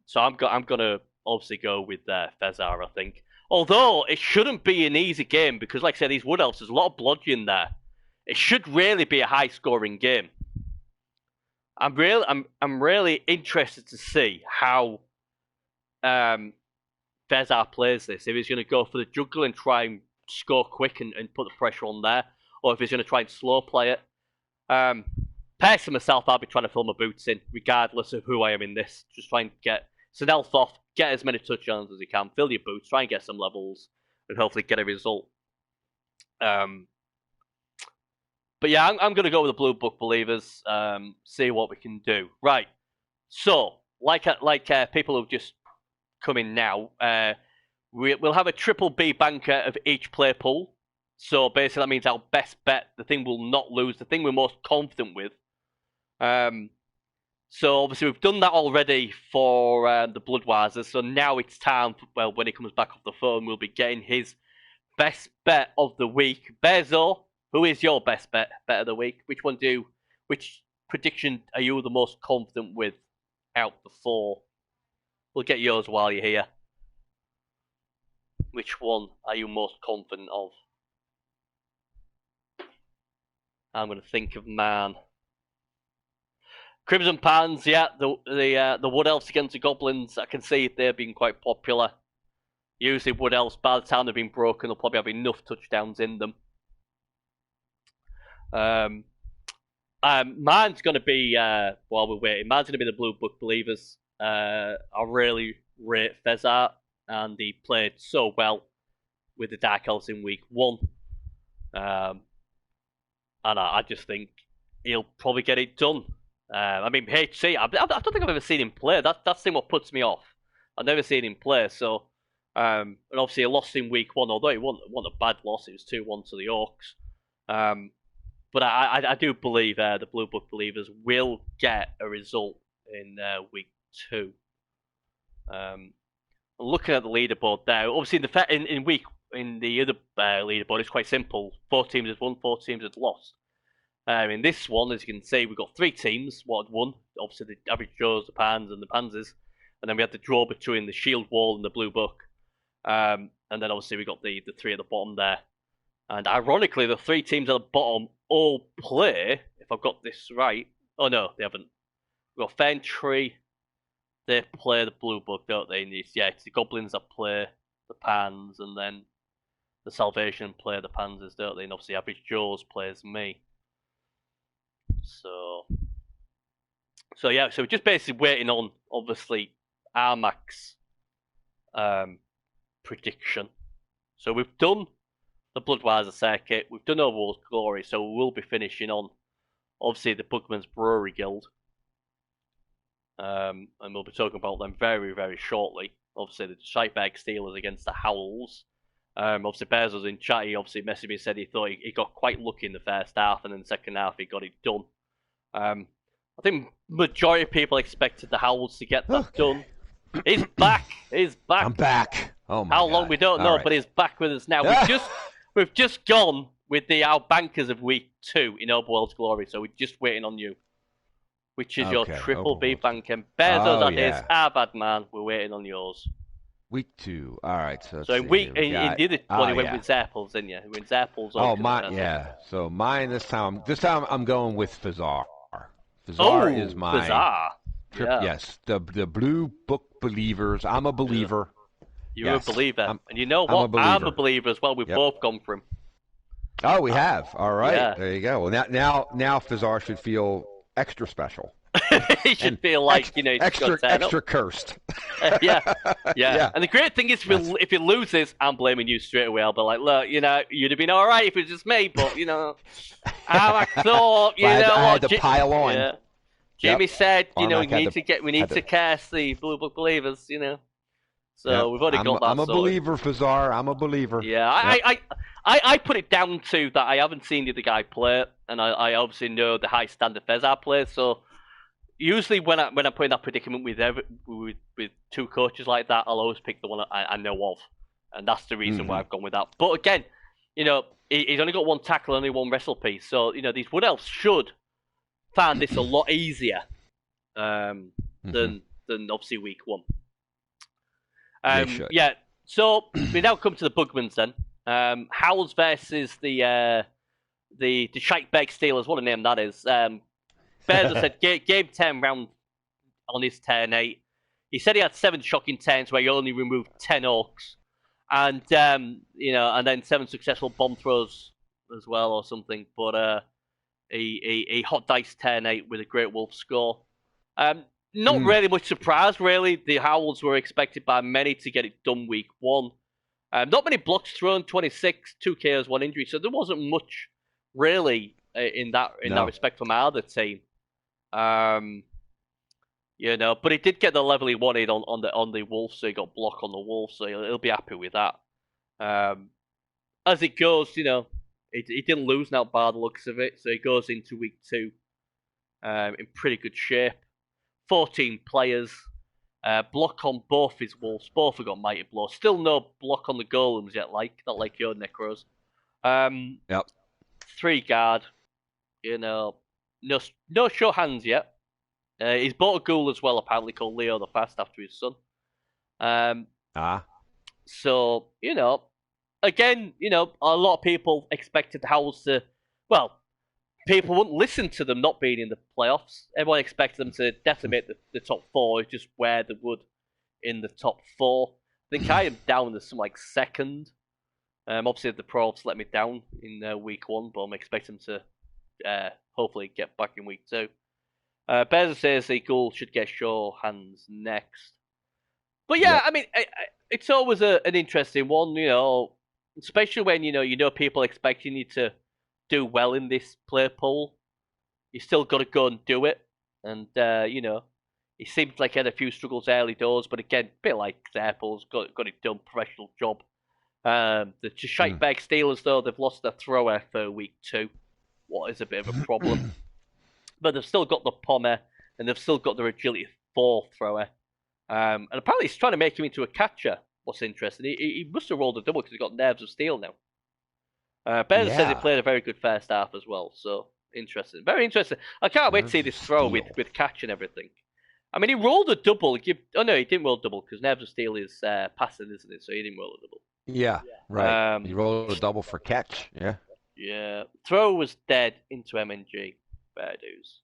Speaker 1: So I'm gonna obviously go with Fezar, I think. Although it shouldn't be an easy game because, like I said, these Wood Elves, there's a lot of bludgeoning there. It should really be a high scoring game. I'm really interested to see how um, Fezar plays this. If he's going to go for the juggle and try and score quick and put the pressure on there, or if he's going to try and slow play it. Um, Personally, myself, I'll be trying to fill my boots in, regardless of who I am in this. Just try and get an elf off, get as many touchdowns as you can, fill your boots, try and get some levels, and hopefully get a result. But yeah, I'm going to go with the Blue Book Believers. See what we can do. Right. So, like people who've just come in now, we'll have a triple B banker of each play pool. So basically, that means our best bet, the thing we'll not lose, the thing we're most confident with. So obviously we've done that already for the Bloodwisers. So now it's time. Well, when he comes back off the phone, we'll be getting his best bet of the week. Bezo, who is your best bet of the week? Which prediction are you the most confident with out the four? We'll get yours while you're here. Which one are you most confident of? I'm going to think of man. Crimson Pans, yeah, the Wood Elves against the Goblins. I can see they're being quite popular. Usually Wood Elves, by the time they've been broken, they'll probably have enough touchdowns in them. Mine's going to be, while we're waiting, mine's going to be the Blue Book Believers. I really rate Fezart, and he played so well with the Dark Elves in week 1. And I just think he'll probably get it done. I mean, HC, I don't think I've ever seen him play. That's the thing what puts me off. I've never seen him play. So, and obviously he lost in week 1, although it wasn't a bad loss. It was 2-1 to the Orcs. But I do believe the Blue Book Believers will get a result in week 2. Looking at the leaderboard there, obviously in the other leaderboard, it's quite simple. 4 teams have won, 4 teams have lost. In this one, as you can see, we've got 3 teams what had won. Obviously, the Average Joes, the Pans, and the Panzers. And then we had the draw between the Shield Wall and the Blue Book. And then obviously we got the 3 at the bottom there. And ironically, the 3 teams at the bottom all play, if I've got this right. Oh no, they haven't. We've got Fentree. They play the Blue Book, don't they? It's the Goblins that play the Pans, and then the Salvation play the Panzers, don't they? And obviously Average Joes plays me. So yeah, so we're just basically waiting on, obviously, Armac's prediction. So we've done the Bloodwiser circuit, we've done Overworld's Glory, so we will be finishing on, obviously, the Bugman's Brewery Guild. And we'll be talking about them very, very shortly. Obviously, the Strikeberg Steelers against the Howls. Obviously, Bears was in chat. He obviously messaged me and said he thought he got quite lucky in the first half, and then the second half he got it done. I think majority of people expected the Howls to get that done. He's back. He's back.
Speaker 2: I'm back. Oh my
Speaker 1: How
Speaker 2: God.
Speaker 1: long we don't know,
Speaker 2: right.
Speaker 1: but he's back with us now. We've just gone with our bankers of week 2 in Overworld's Glory, so we're just waiting on you, which is your triple B banker. Bezos on his bad man. We're waiting on yours.
Speaker 2: Week 2. All right. So
Speaker 1: in the other one, you went with Zapples, didn't you? You went Zapples.
Speaker 2: Oh, mine. Yeah. So mine this time. I'm going with Fazar. Fazar is my.
Speaker 1: Fazar.
Speaker 2: Yes. The Blue Book believers. I'm a believer.
Speaker 1: You're a believer, and you know what? I'm a believer as well. We've both gone for him.
Speaker 2: Oh, we have. All right. There you go. Well, now Fazar should feel extra special.
Speaker 1: He should feel like
Speaker 2: extra cursed.
Speaker 1: Yeah. And the great thing is, if he loses, I'm blaming you straight away. I'll be like, look, you'd have been all right if it was just me, but I thought,
Speaker 2: I had to pile on.
Speaker 1: Yeah. Jimmy said, we need to cast the Blue Book believers, So we've already got that.
Speaker 2: I'm a believer, Fazar. I'm a believer.
Speaker 1: Yeah, I put it down to that I haven't seen the other guy play, and I obviously know the high standard Fazar plays. So usually when I put in that predicament with two coaches like that, I'll always pick the one I know of, and that's the reason why I've gone with that. But again, he's only got one tackle, only one wrestle piece, so these Wood Elves should find this a lot easier than obviously week 1. So we now come to the Bugmans then. Howls versus the Shite-Beg Steelers, what a name that is. Bears said game 10 round on his turn 8. He said he had 7 shocking turns where he only removed 10 orcs. And, and then 7 successful bomb throws as well or something. But he hot dice turn 8 with a Great Wolf score. Not really much surprise, really. The Howls were expected by many to get it done week 1. Not many blocks thrown, 26, 2 KOs, 1 injury. So there wasn't much, really, in that respect from our other team. But he did get the level he wanted on the Wolf, so he got block on the Wolf, so he'll be happy with that. As it goes, he didn't lose now by the looks of it, so he goes into week 2 in pretty good shape. 14 players, block on both his Wolves, both have got Mighty Blow. Still no block on the Golems yet, not like your Necros. 3 guard, no show hands yet. He's bought a ghoul as well, apparently called Leo the Fast after his son. So, again, a lot of people expected the Howls to, people wouldn't listen to them not being in the playoffs. Everyone expected them to decimate the top 4, just where they would in the top 4. I think I am down as some second. Obviously, the Profs let me down in week 1, but I'm expecting them to hopefully get back in week 2. Bezos says the goal should get show hands next. But I mean, it's always an interesting one, especially when you know people expecting you to do well in this play pool. You still got to go and do it, and he seemed like he had a few struggles early doors, but again, a bit like Zapples, got it done, professional job. The Shite-Beg Steelers, though, they've lost their thrower for week 2, what is a bit of a problem. But they've still got the Pommer, and they've still got their Agility 4 thrower. And apparently he's trying to make him into a catcher, what's interesting. He must have rolled a double because he's got Nerves of Steel now. Ben says he played a very good first half as well, so interesting. Very interesting. I can't wait to see this throw with catch and everything. I mean, he rolled a double. He didn't roll a double because Nerves of Steel is passing, isn't it? So he didn't roll a double.
Speaker 2: Yeah, right. He rolled a double for catch,
Speaker 1: Yeah. Throw was dead into MNG. Fair dues.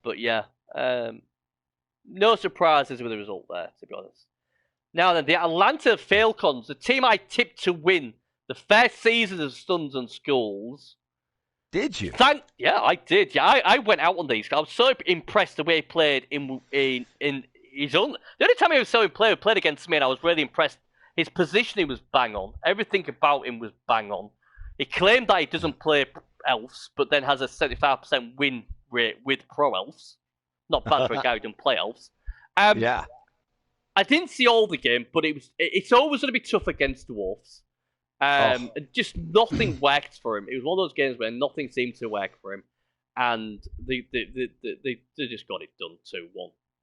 Speaker 1: But no surprises with the result there, to be honest. Now then, the Atlanta Falcons, the team I tipped to win the first season of Stuns and Schools.
Speaker 2: Did you?
Speaker 1: Yeah, I did. Yeah, I went out on these. I was so impressed the way he played in his own. The only time I saw him play, he played against me, and I was really impressed. His positioning was bang on. Everything about him was bang on. He claimed that he doesn't play elves, but then has a 75% win rate with pro elves. Not bad for a guy who doesn't play elves. I didn't see all the game, but it's always going to be tough against Dwarfs.
Speaker 2: Oh,
Speaker 1: And just nothing worked for him. It was one of those games where nothing seemed to work for him, and they just got it done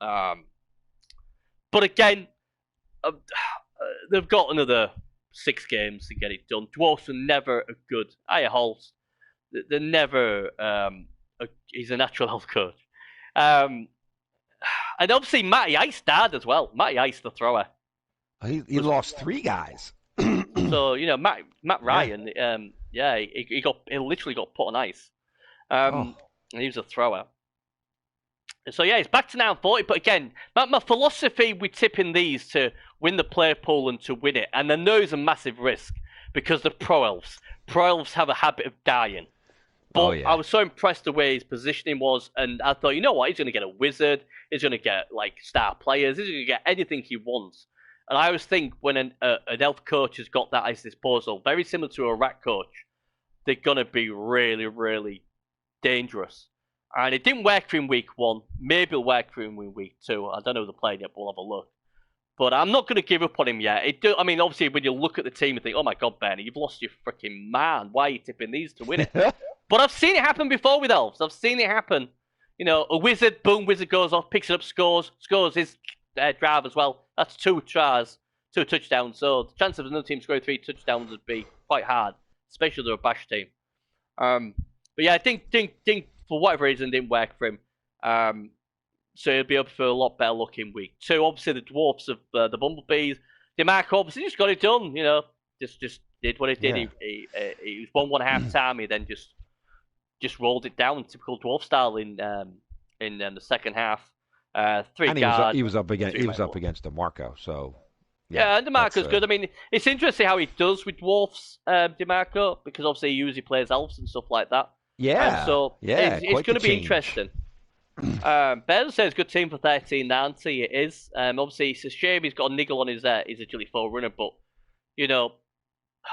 Speaker 1: 2-1. But again, they've got another 6 games to get it done. Dwarfs are never a good. Holst, they're never. He's a natural health coach. And obviously Matty Ice died as well. Matty Ice, the thrower.
Speaker 2: he lost 3 guys.
Speaker 1: So Matt Ryan, he literally got put on ice, and he was a thrower. So yeah, it's back to now 40. But again, my philosophy with tipping these to win the player pool and to win it, and I know it's a massive risk because the pro elves. Pro elves have a habit of dying. But I was so impressed the way his positioning was, and I thought, you know what, he's going to get a wizard, he's going to get like star players, he's going to get anything he wants. And I always think when an elf coach has got that at his disposal, very similar to a rat coach, they're going to be really, really dangerous. And it didn't work for him week 1. Maybe it'll work for him in week 2. I don't know if they're playing yet, but we'll have a look. But I'm not going to give up on him yet. Obviously, when you look at the team and think, oh my God, Benny, you've lost your freaking man. Why are you tipping these to win it? But I've seen it happen before with elves. I've seen it happen. A wizard, boom, wizard goes off, picks it up, scores his drive as well. That's 2 tries, 2 touchdowns. So the chance of another team scoring 3 touchdowns would be quite hard, especially if they're a bash team. But yeah, I think for whatever reason didn't work for him. So he'll be up for a lot better luck in week 2. Obviously, the dwarfs of the bumblebees, DeMarco obviously just got it done. Just did what it did. Yeah. He was 1-1 half time. He then just rolled it down, typical dwarf style in the second half. 3
Speaker 2: and
Speaker 1: guard.
Speaker 2: He was up against DeMarco. So
Speaker 1: yeah, and DeMarco's good. I mean, it's interesting how he does with dwarfs, DeMarco, because obviously he usually plays elves and stuff like that.
Speaker 2: Yeah.
Speaker 1: And so it's going to be interesting. Bears says good team for 1390. It is. Obviously, it's a shame he's got a niggle on his agility 4 runner, but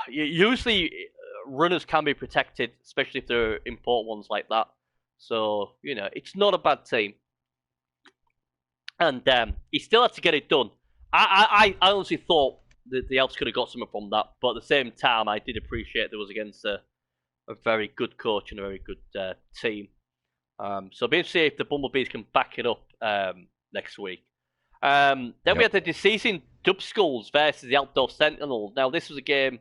Speaker 1: usually runners can be protected, especially if they're important ones like that. So it's not a bad team, and he still had to get it done. I honestly thought that the Elves could have got something from that, but at the same time, I did appreciate there was against a very good coach and a very good team. So be interested to see if the Bumblebees can back it up next week. Then we had the Deceasing Dub Skulls versus the Outdoor Sentinels. Now, this was a game.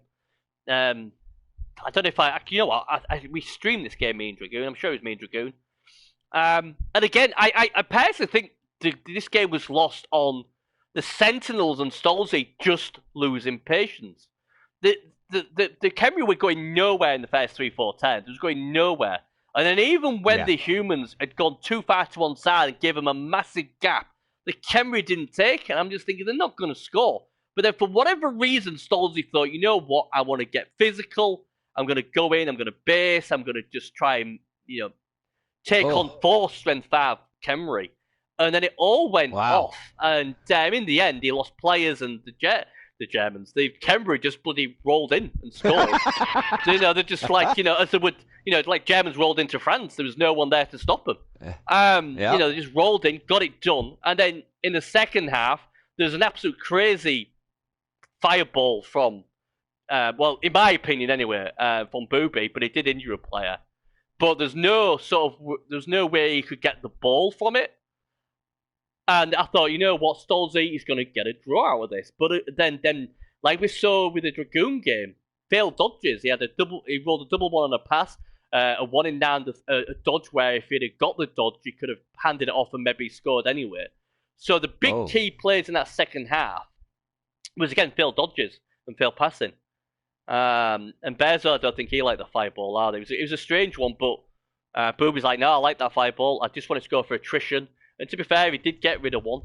Speaker 1: I don't know if we streamed this game, me and Dragoon. I'm sure it was me and Dragoon. And again, I personally think this game was lost on the Sentinels and Stolzy just losing patience. The Khemri were going nowhere in the first 3-4 turns. It was going nowhere. And then even when the humans had gone too far to one side and gave them a massive gap, the Khemri didn't take it. And I'm just thinking they're not going to score. But then for whatever reason, Stolzy thought, you know what, I want to get physical. I'm going to go in, I'm going to base, I'm going to just try and, take on 4 strength 5 Khemri. And then it all went off. And in the end, he lost players and the Germans. The Khemri just bloody rolled in and scored. So, they're just like, as they would, like Germans rolled into France. There was no one there to stop them. They just rolled in, got it done. And then in the second half, there's an absolute crazy fireball from, in my opinion anyway, from Booby, but it did injure a player. But there's no way he could get the ball from it. And I thought, you know what, Stolzy is going to get a draw out of this. But then, like we saw with the Dragoon game, failed dodges. He rolled a double one on a pass, a one in down, a dodge where if he'd have got the dodge, he could have handed it off and maybe scored anyway. So the big key plays in that second half was, again, failed dodges and failed passing. And Bezo, I don't think he liked the fireball either. It was a strange one, but Booby's like, no, I like that fireball. I just wanted to go for attrition. And to be fair, he did get rid of one.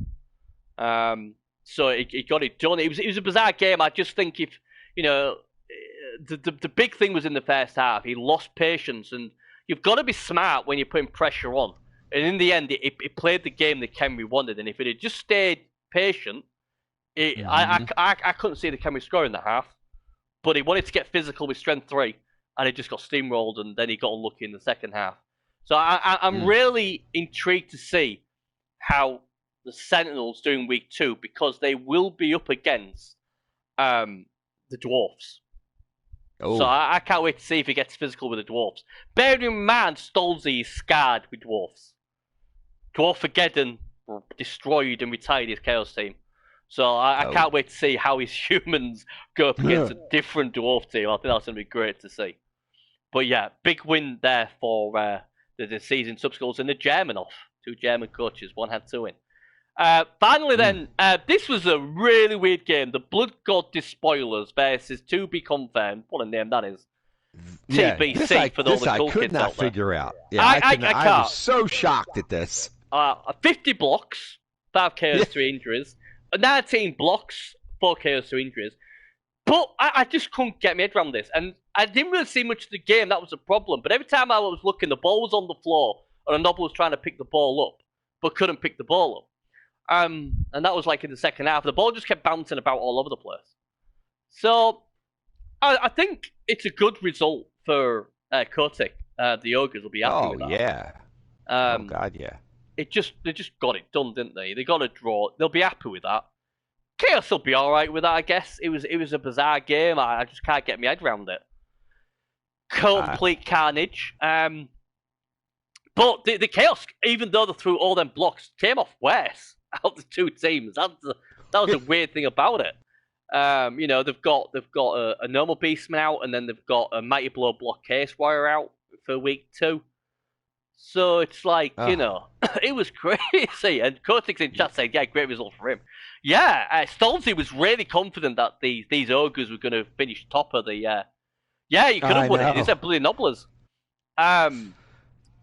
Speaker 1: So he got it done. It was a bizarre game. I just think if, the big thing was in the first half. He lost patience. And you've got to be smart when you're putting pressure on. And in the end, it played the game that Khemri wanted. And if it had just stayed patient, I couldn't see the Khemri score in the half. But he wanted to get physical with strength 3. And it just got steamrolled. And then he got unlucky in the second half. So I'm really intrigued to see how the Sentinels during week 2 because they will be up against the Dwarfs.
Speaker 2: Oh.
Speaker 1: So I can't wait to see if he gets physical with the Dwarfs. Bearing in mind, Stolze is scarred with Dwarfs. Dwarfageddon destroyed and retired his Chaos team. So I can't wait to see how his humans go up against a different Dwarf team. I think that's going to be great to see. But yeah, big win there for the season subschools and the German off. 2 German coaches, one had to win. Finally then, this was a really weird game. The Blood God Despoilers versus To Be Confirmed. What a name that is.
Speaker 2: Yeah,
Speaker 1: TBC for all the cool
Speaker 2: I could
Speaker 1: kids
Speaker 2: not
Speaker 1: out there.
Speaker 2: figure out. Yeah,
Speaker 1: I
Speaker 2: I was so shocked at this.
Speaker 1: 50 blocks, 5 KOs, 3 injuries. 19 blocks, 4 KOs, 2 injuries. But I just couldn't get my head around this. And I didn't really see much of the game. That was a problem. But every time I was looking, the ball was on the floor. And a Noble was trying to pick the ball up. But couldn't pick the ball up. And that was like in the second half. The ball just kept bouncing about all over the place. So I think it's a good result for Kotick. The Ogres will be happy with that.
Speaker 2: Yeah. Oh, God, yeah.
Speaker 1: They just got it done, didn't they? They got a draw. They'll be happy with that. Chaos will be all right with that, I guess. It was a bizarre game. I just can't get my head around it. Complete carnage. But the Chaos, even though they threw all them blocks, came off worse out of the 2 teams. That was a weird thing about it. They've got a normal Beastman out, and then they've got a Mighty Blow Block Case Warrior out for week 2. So it's like, it was crazy. And Kotick's in chat saying, yeah, great result for him. Yeah, Stolze was really confident that these Ogres were going to finish top of the... yeah, you could have won it. He said bloody Nobblers.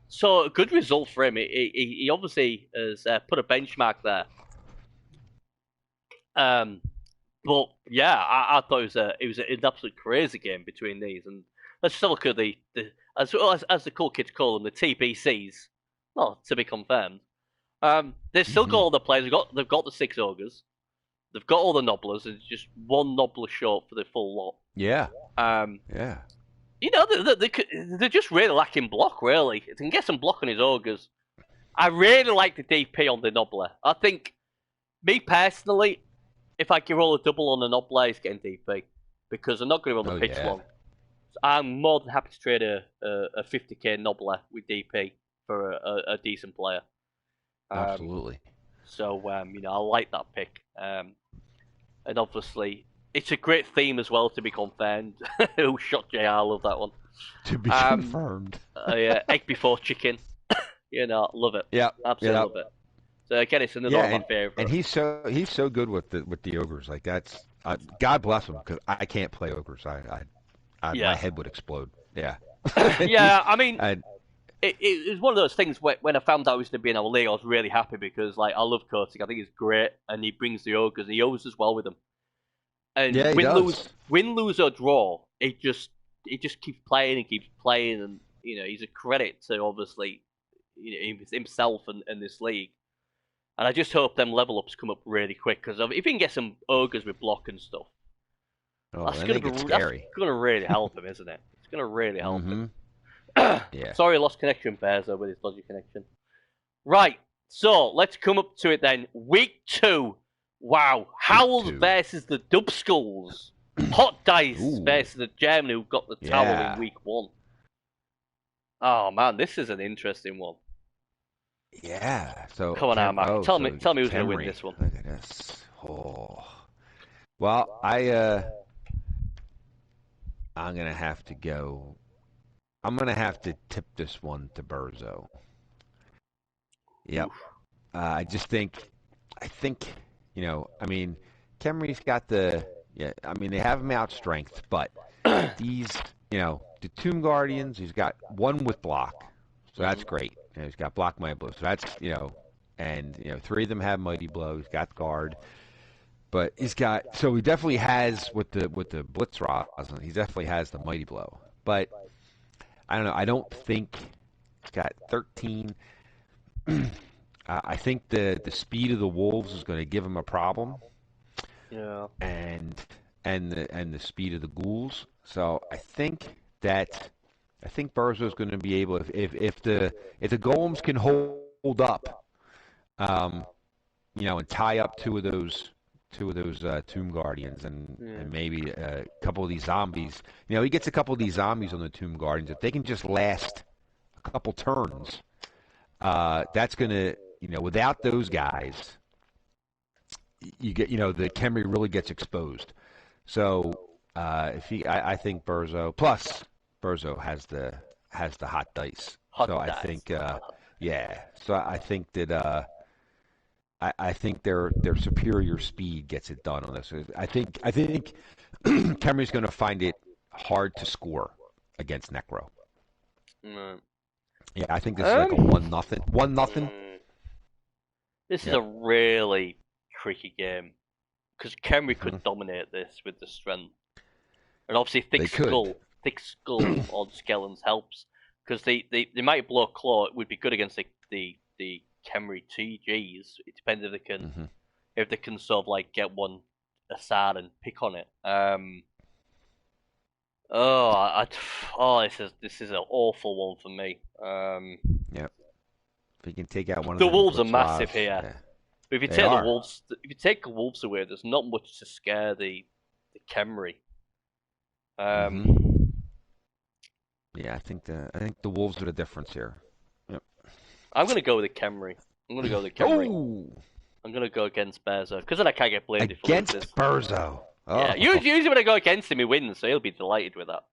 Speaker 1: So a good result for him. He obviously has put a benchmark there. But yeah, I thought it was an absolute crazy game between these. And let's just look at the as the cool kids call them, the TBCs. Well, to be confirmed. They've still got all the players. They've got the 6 Ogres. They've got all the Nobblers. There's just 1 Nobbler short for the full lot.
Speaker 2: Yeah.
Speaker 1: Yeah. They're just really lacking block, really. They can get some block on his Ogres. I really like the DP on the Nobbler. I think, me personally, if I can roll a double on the Nobbler, he's getting DP. Because I'm not going to run the pitch long. So I'm more than happy to trade a 50k Nobbler with DP for a decent player.
Speaker 2: Absolutely.
Speaker 1: So, I like that pick. And obviously, it's a great theme as well, to be confirmed. Who shot JR? I love that one.
Speaker 2: To be confirmed.
Speaker 1: Egg before chicken. Love it.
Speaker 2: Yeah.
Speaker 1: Absolutely love it. So again, it's another one of my favorite.
Speaker 2: And he's so good with the Ogres. Like that's God bless him, because I can't play Ogres. My head would explode. Yeah.
Speaker 1: Yeah, I mean, it was one of those things when I found out he was going to be in our league, I was really happy because I love Kotick. I think he's great, and he brings the Ogres. He always does well with them. And win, lose or draw, it just keeps playing and he's a credit to obviously himself and this league. And I just hope them level ups come up really quick, because if he can get some Ogres with block and stuff, that's going to really help him, isn't it? It's going to really help him. Yeah. Sorry, I lost connection, Bearzo, with his dodgy connection. Right, so let's come up to it then. Week 2. Wow. Howls versus the Dub Skulls. Hot Dice versus the German who got the tower in week 1. Oh, man, this is an interesting one.
Speaker 2: Yeah. So
Speaker 1: come on, Mark. Tell me who's going to win this one.
Speaker 2: Look at this. Oh. Well, I'm going to have to go. I'm going to have to tip this one to Berzo. Yep. I think, Kemry's got they have him out strength, but these, the Tomb Guardians, he's got 1 with block. So that's great. He's got block Mighty Blow. So that's, and 3 of them have Mighty Blow. He's got guard. But he definitely has with the Blitz Rosin, he definitely has the Mighty Blow. But I don't know. I don't think he's got 13. I think the speed of the Wolves is going to give him a problem.
Speaker 1: Yeah.
Speaker 2: And the speed of the Ghouls. So I think Berzo's going to be able, if the Golems can hold up, and tie up two of those Tomb Guardians
Speaker 1: Yeah.
Speaker 2: and maybe a couple of these zombies. He gets a couple of these zombies on the Tomb Guardians. If they can just last a couple turns, that's gonna, without those guys, you get, the Khemri really gets exposed. So if I think Burzo plus Burzo has the hot dice.
Speaker 1: Hot
Speaker 2: So I
Speaker 1: dice.
Speaker 2: think yeah. So I think that I think their superior speed gets it done on this. I think Khemri's going to find it hard to score against Necro.
Speaker 1: Mm.
Speaker 2: Yeah, I think this is like a 1-0. 1-0.
Speaker 1: Mm. This is
Speaker 2: Yep.
Speaker 1: a really tricky game because Kenry
Speaker 2: Hmm.
Speaker 1: could dominate this with the strength, and obviously
Speaker 2: They could.
Speaker 1: thick skull on Skellens helps because they might blow claw. It would be good against the Kenry TGs. It depends
Speaker 2: Hmm.
Speaker 1: if they can sort of like get one aside and pick on it. Oh, this is an awful one for me.
Speaker 2: Yep. If he can take out one of
Speaker 1: The
Speaker 2: them
Speaker 1: Wolves are massive
Speaker 2: Blitzwavs,
Speaker 1: here.
Speaker 2: yeah,
Speaker 1: But if you
Speaker 2: they
Speaker 1: take
Speaker 2: are.
Speaker 1: the Wolves away, there's not much to scare the Khemri.
Speaker 2: Hmm.
Speaker 1: Um,
Speaker 2: Yeah, I think the Wolves are the difference here. Yep.
Speaker 1: I'm gonna go with the Khemri. I'm gonna go with the Khemri.
Speaker 2: Oh,
Speaker 1: I'm gonna go against Bezo because then I can't get blamed if he loses.
Speaker 2: against Burzo.
Speaker 1: Yeah,
Speaker 2: Oh.
Speaker 1: usually when I go against him, he wins, so he'll be delighted with that.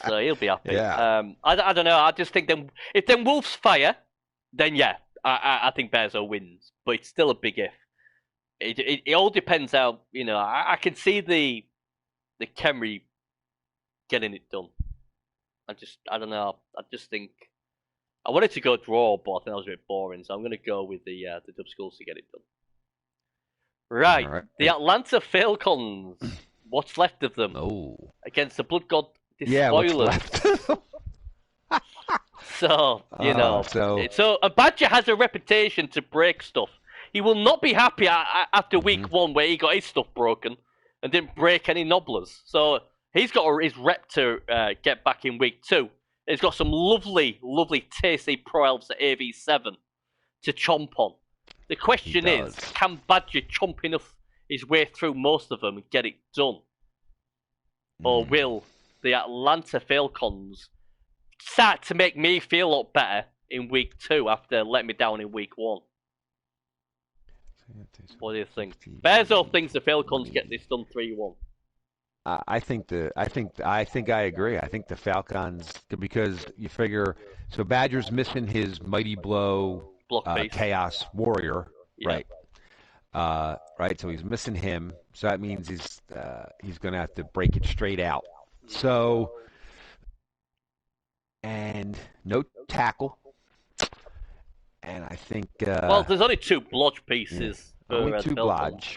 Speaker 1: So he'll be happy.
Speaker 2: Yeah.
Speaker 1: I don't know. I just think if them Wolves fire, then yeah, I think Bezo wins. But it's still a big if. It all depends how I can see the Khemri getting it done. I don't know. I just think I wanted to go draw, but I think that was a bit boring. So I'm going to go with the Dub Skulls to get it done.
Speaker 2: All
Speaker 1: Right, the
Speaker 2: right.
Speaker 1: Atlanta Falcons. What's left of them
Speaker 2: Oh.
Speaker 1: against the Blood God
Speaker 2: Yeah, what's
Speaker 1: Despoilers?
Speaker 2: left?
Speaker 1: So
Speaker 2: So.
Speaker 1: a Badger has a reputation to break stuff. He will not be happy after
Speaker 2: Hmm.
Speaker 1: week one where he got his stuff broken and didn't break any nobblers. So he's got his rep to get back in week two. He's got some lovely, lovely tasty Pro Elves at AV7 to chomp on. The
Speaker 2: He
Speaker 1: question is,
Speaker 2: does.
Speaker 1: can Badger chomp enough his way through most of them and get it done? Or
Speaker 2: Mm.
Speaker 1: will the Atlanta Falcons start to make me feel a lot better in week two after letting me down in week one? What do you think? Bezo thinks the Falcons get this done 3-1.
Speaker 2: I think I agree. I think the Falcons, because you figure, so Badger's missing his Mighty Blow
Speaker 1: Block piece.
Speaker 2: Chaos Warrior,
Speaker 1: Yeah.
Speaker 2: right? Right. So he's missing him. So that means he's going to have to break it straight out. So, and no tackle, and I think
Speaker 1: Well, there's only two blodge pieces for
Speaker 2: only two
Speaker 1: Falcons.
Speaker 2: blodge.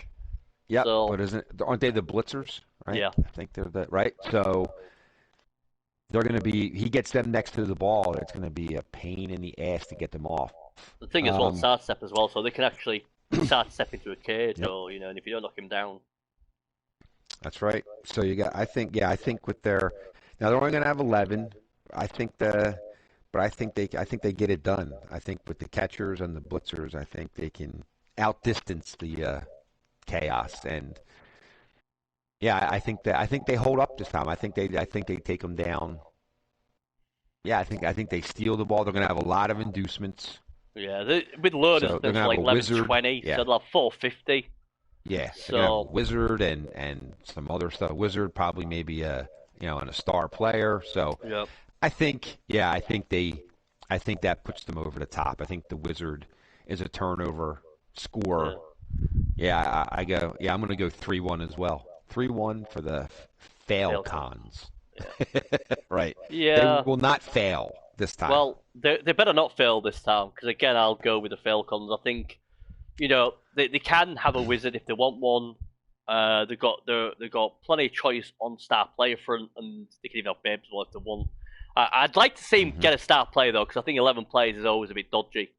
Speaker 2: Yep.
Speaker 1: So,
Speaker 2: But aren't they the blitzers? Right.
Speaker 1: yeah.
Speaker 2: I think they're the right. So they're going to be. He gets them next to the ball. It's going to be a pain in the ass to get them off.
Speaker 1: The thing is, well, start step as well, so they can actually start step into a cage,
Speaker 2: Yep.
Speaker 1: or and if you don't knock him down.
Speaker 2: That's right. So you got. I think with their now they're only going to have 11. But I think they get it done. I think with the catchers and the blitzers, I think they can outdistance the chaos. And yeah, I think they hold up this time. I think they take them down. Yeah, I think they steal the ball. They're going to have a lot of inducements.
Speaker 1: Yeah, with loaders,
Speaker 2: So they're
Speaker 1: there's
Speaker 2: going to
Speaker 1: like
Speaker 2: have a wizard.
Speaker 1: 11-20,
Speaker 2: Yeah.
Speaker 1: so they'll have 450.
Speaker 2: Yeah, they're going to have
Speaker 1: So,
Speaker 2: a wizard and some other stuff. Wizard probably maybe and a star player. So
Speaker 1: yeah.
Speaker 2: I think that puts them over the top. I think the wizard is a turnover scorer. Yeah, I go. Yeah, I'm going to go 3-1 as well. 3-1 for the Falcons. Right.
Speaker 1: Yeah.
Speaker 2: They will not fail this time.
Speaker 1: Well, they better not fail this time, because again, I'll go with the Falcons. I think, they can have a wizard if they want one. They've got plenty of choice on star player front, and they can even have Babes as well if they want. I'd like to see him get a star player though, because I think 11 players is always a bit dodgy.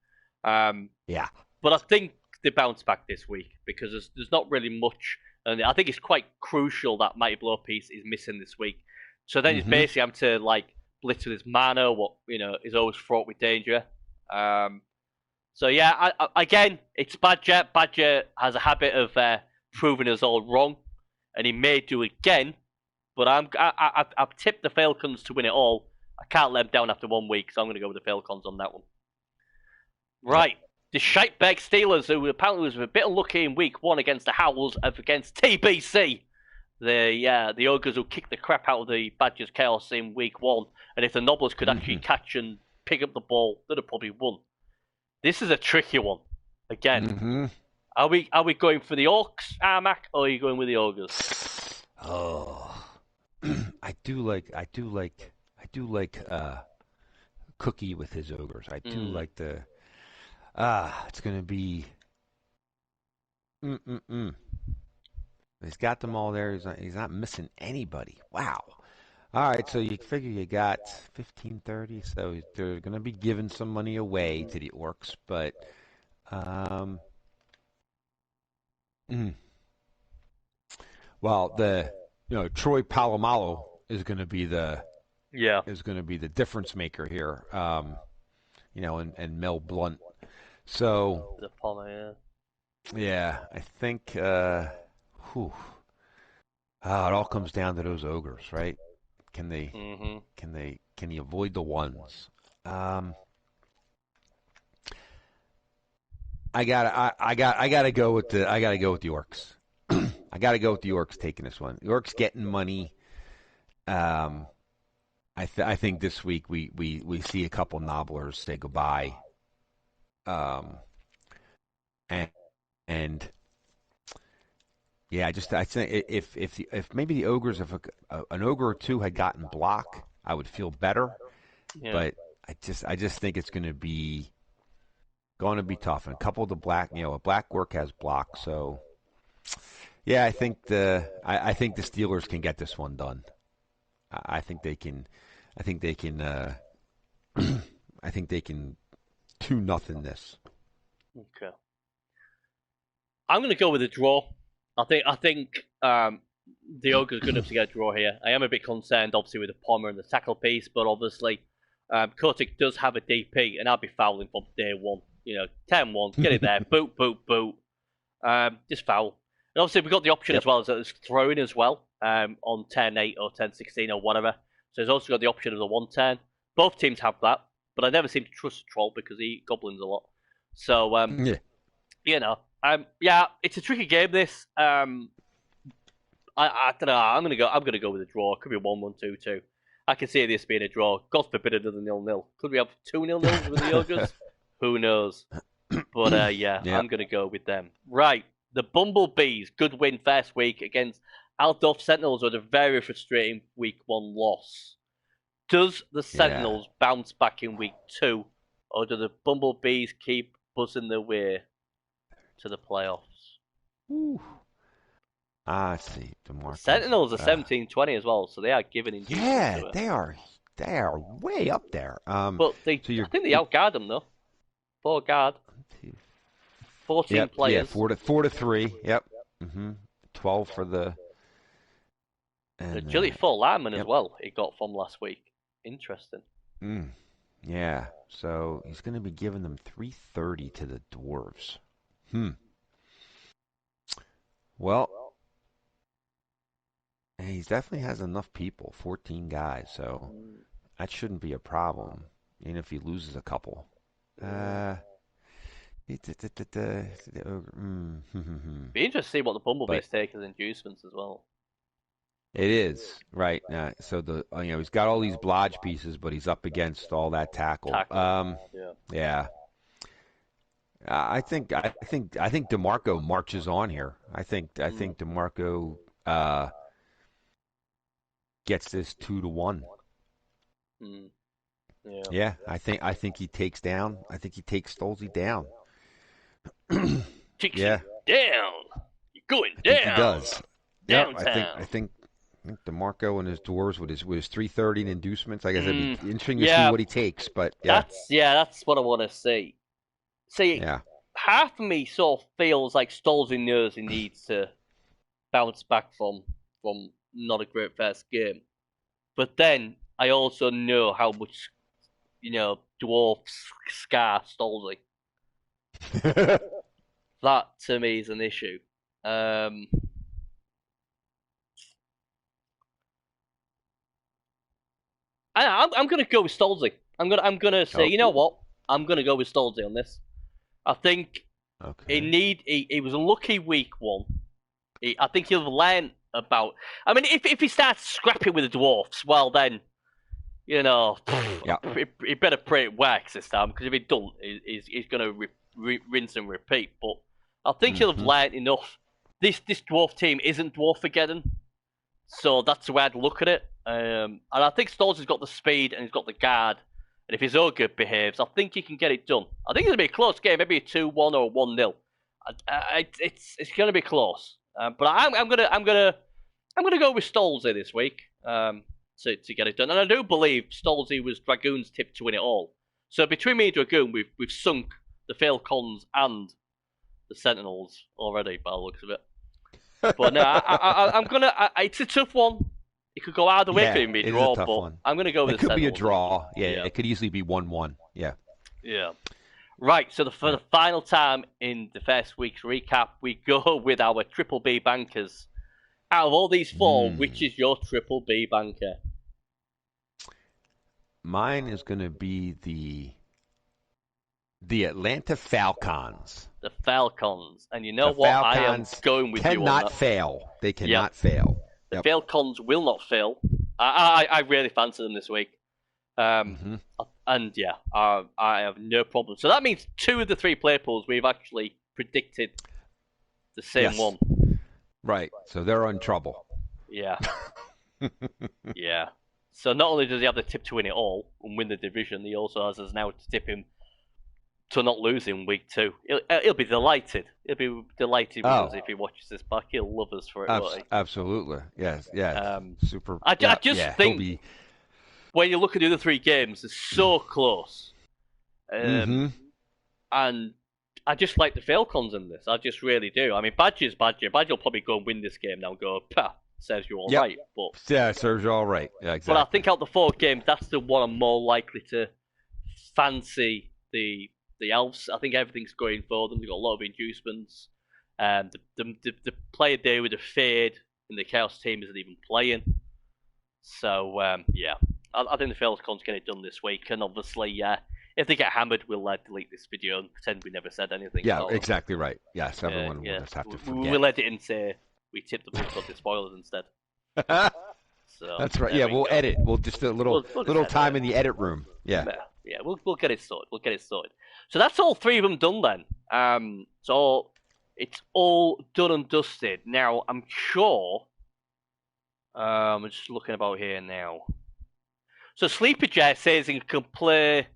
Speaker 2: Yeah.
Speaker 1: But I think they bounce back this week because there's not really much, and I think it's quite crucial that Mighty Blow piece is missing this week. So then it's basically having to blitz with his mana, what is always fraught with danger. So yeah, again, it's Badger. Badger has a habit of proving us all wrong, and he may do again. But I've tipped the Falcons to win it all. I can't let them down after 1 week, so I'm going to go with the Falcons on that one.
Speaker 2: Yep.
Speaker 1: Right. The Shitebeck Steelers, who apparently was a bit unlucky in week 1 against the Howls, against TBC. The Ogres who kicked the crap out of the Badgers Chaos in week 1. And if the Nobblers could actually catch and pick up the ball, they'd have probably won. This is a tricky one. Again, are we going for the Orcs, Armac, or are you going with the Ogres?
Speaker 2: Oh, I do like Cookie with his ogres. I do like the. It's gonna be. He's got them all there. He's not missing anybody. Wow. All right, so you figure you got 15-30, so they're going to be giving some money away to the Orcs, but um, well, Troy Polamalu is going to be the difference maker here, and Mel Blunt. So
Speaker 1: The Palmer,
Speaker 2: yeah, I think it all comes down to those ogres, right? Can he avoid the ones? I gotta go with the Orcs. I gotta go with the Orcs taking this one. The Orcs getting money. I think this week we see a couple nobblers say goodbye. And and yeah, I think if maybe the ogres, if an ogre or two had gotten block, I would feel better.
Speaker 1: yeah.
Speaker 2: But I just think it's going to be tough. And a couple of the black, a black work has block, so yeah, I think the Steelers can get this one done. I think they can. I think they can. I think they can 2-0 this.
Speaker 1: Okay. I'm going to go with a draw. I think the Ogre's good enough to get a draw here. I am a bit concerned, obviously, with the Pommer and the tackle piece, but obviously, Kotick does have a DP, and I'll be fouling from day one. 10-1, get it there, boot, boot, boot. Just foul. And obviously, we've got the option as well as throwing as well on 10-8 or 10-16 or whatever. So there's also got the option of the 1-10. Both teams have that, but I never seem to trust Troll because he eats goblins a lot. So, it's a tricky game. This, I don't know. I'm gonna go with a draw. It could be 1-1, 2-2. I can see this being a draw. God forbid another 0-0. Could we have 2 0-0s with the Ogres? Who knows? But I'm gonna go with them. Right, the Bumblebees. Good win first week against Altdorf Sentinels with a very frustrating week 1 loss. Does the Sentinels bounce back in week 2, or do the Bumblebees keep buzzing their way to the playoffs?
Speaker 2: Ooh. I see.
Speaker 1: The Sentinels are 17-20 as well, so they are giving in.
Speaker 2: Yeah, they are way up there.
Speaker 1: But I think they outguard them though. 4 guard, 14 players.
Speaker 2: Yeah, 4-3. Yep. 12 for the.
Speaker 1: And agility 4 lineman as well. He got from last week. Interesting.
Speaker 2: Yeah. So he's going to be giving them 330 to the dwarves. Well, he definitely has enough people, 14 guys, so that shouldn't be a problem, even if he loses a couple. Be
Speaker 1: interesting to see what the Bumblebees take as inducements as well.
Speaker 2: It is right so he's got all these blodge pieces, but he's up against all that tackle. Yeah. I think DeMarco marches on here. I think DeMarco gets this 2-1. Yeah, I think he takes down. I think he takes Stolze down.
Speaker 1: Down. You're going down.
Speaker 2: He does.
Speaker 1: Downtown.
Speaker 2: Yeah, I think DeMarco and his dwarves with his 330 in inducements. Like I said, it'd be interesting to see what he takes. But
Speaker 1: that's what I want to see. Half of me sort of feels like Stolze knows he needs to bounce back from not a great first game, but then I also know how much dwarfs scar Stolze. That to me is an issue. Um, I'm going to go with Stolzy. I'm gonna say,
Speaker 2: Oh,
Speaker 1: you know what? I'm going to go with Stolzy on this. I think
Speaker 2: okay.
Speaker 1: he was a lucky week one. I think he'll learn about. I mean, if he starts scrapping with the dwarfs, well then, you know,
Speaker 2: Yeah.
Speaker 1: he better pray it works this time, because if he don't, he's going to rinse and repeat. But I think he'll have
Speaker 2: Hmm.
Speaker 1: learned enough. This dwarf team isn't Dwarfageddon, so that's the way I'd look at it. And I think Stolz's got the speed and he's got the guard. And if his ogre behaves, I think he can get it done. I think it's gonna be a close game, maybe a 2-1 or a 1-0. It's gonna be close. But I'm gonna go with Stolzy this week, to get it done. And I do believe Stolzy was Dragoon's tip to win it all. So between me and Dragoon, we've sunk the Falcons and the Sentinels already, by the looks of it. But no, I'm gonna. It's a tough one. It could go either way. It
Speaker 2: Yeah,
Speaker 1: could be a
Speaker 2: it is a
Speaker 1: draw,
Speaker 2: tough
Speaker 1: but
Speaker 2: one.
Speaker 1: I'm gonna go with
Speaker 2: It
Speaker 1: the
Speaker 2: could be a
Speaker 1: Sentinels.
Speaker 2: draw. Yeah,
Speaker 1: Yeah.
Speaker 2: it could easily be 1-1. Yeah.
Speaker 1: Yeah. Right. So for the final time in the first week's recap, we go with our triple B bankers. Out of all these four, which is your triple B banker?
Speaker 2: Mine is going to be the Atlanta Falcons.
Speaker 1: The Falcons. And you know
Speaker 2: The
Speaker 1: what? I am
Speaker 2: Falcons
Speaker 1: going with you on
Speaker 2: cannot
Speaker 1: that.
Speaker 2: fail. They
Speaker 1: Yep.
Speaker 2: cannot fail.
Speaker 1: The
Speaker 2: Yep.
Speaker 1: Falcons will not fail. I really fancy them this week.
Speaker 2: Hmm.
Speaker 1: And yeah, I have no problem. So that means 2 of the 3 play pools we've actually predicted the same
Speaker 2: Yes.
Speaker 1: one.
Speaker 2: Right. So they're in trouble.
Speaker 1: Yeah. Yeah. So not only does he have the tip to win it all and win the division, he also has us now to tip him to not lose in week 2. He'll be delighted. He'll be delighted with us if he watches this back. He'll love us for it, won't he?
Speaker 2: Absolutely. Yes. Yeah. Super.
Speaker 1: I
Speaker 2: yeah,
Speaker 1: just
Speaker 2: yeah,
Speaker 1: think
Speaker 2: he'll be,
Speaker 1: when you look at the other 3 games, they're so close.
Speaker 2: Mhm.
Speaker 1: And I just like the Falcons in this. I just really do. I mean, Badger's Badger. Badger will probably go and win this game now and go, pah, says you're all
Speaker 2: Yep.
Speaker 1: right. But
Speaker 2: Yeah, serves you all right. Yeah, exactly.
Speaker 1: But I think out of the 4 games, that's the one I'm more likely to fancy the Elves. I think everything's going for them. They've got a lot of inducements. The player there with the fade in the Chaos team isn't even playing. So, yeah. I think the Falcons get it done this week. And obviously, if they get hammered, we'll delete this video and pretend we never said anything.
Speaker 2: Yeah, exactly right. Yes, everyone will
Speaker 1: yeah.
Speaker 2: just have to forget.
Speaker 1: We'll edit and say we tipped the book of the spoilers instead. So
Speaker 2: That's right.
Speaker 1: there
Speaker 2: Yeah,
Speaker 1: we
Speaker 2: we'll
Speaker 1: go.
Speaker 2: edit. We'll just a little
Speaker 1: We'll just
Speaker 2: little
Speaker 1: edit
Speaker 2: time
Speaker 1: it.
Speaker 2: in the edit room. Yeah.
Speaker 1: Yeah, we'll get it sorted. We'll get it sorted. So that's all 3 of them done then. So it's all done and dusted. Now I'm sure. I'm just looking about here now. So Sleeper Jet says he can play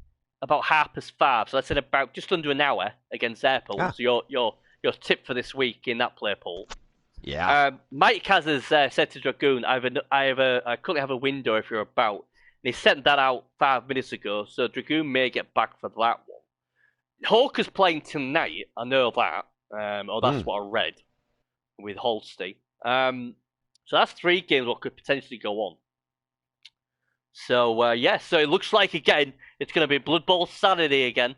Speaker 1: about 5:30. So that's in about just under an hour against Airpool.
Speaker 2: Ah.
Speaker 1: So your tip for this week in that play pool.
Speaker 2: Yeah.
Speaker 1: Mike Kaz has said to Dragoon, I currently have a window if you're about. And he sent that out 5 minutes ago, so Dragoon may get back for that one. Hawker's playing tonight, I know that. Or that's what I read with Holsty. So that's 3 games what could potentially go on. So, so it looks like, again, it's going to be Blood Bowl Saturday again.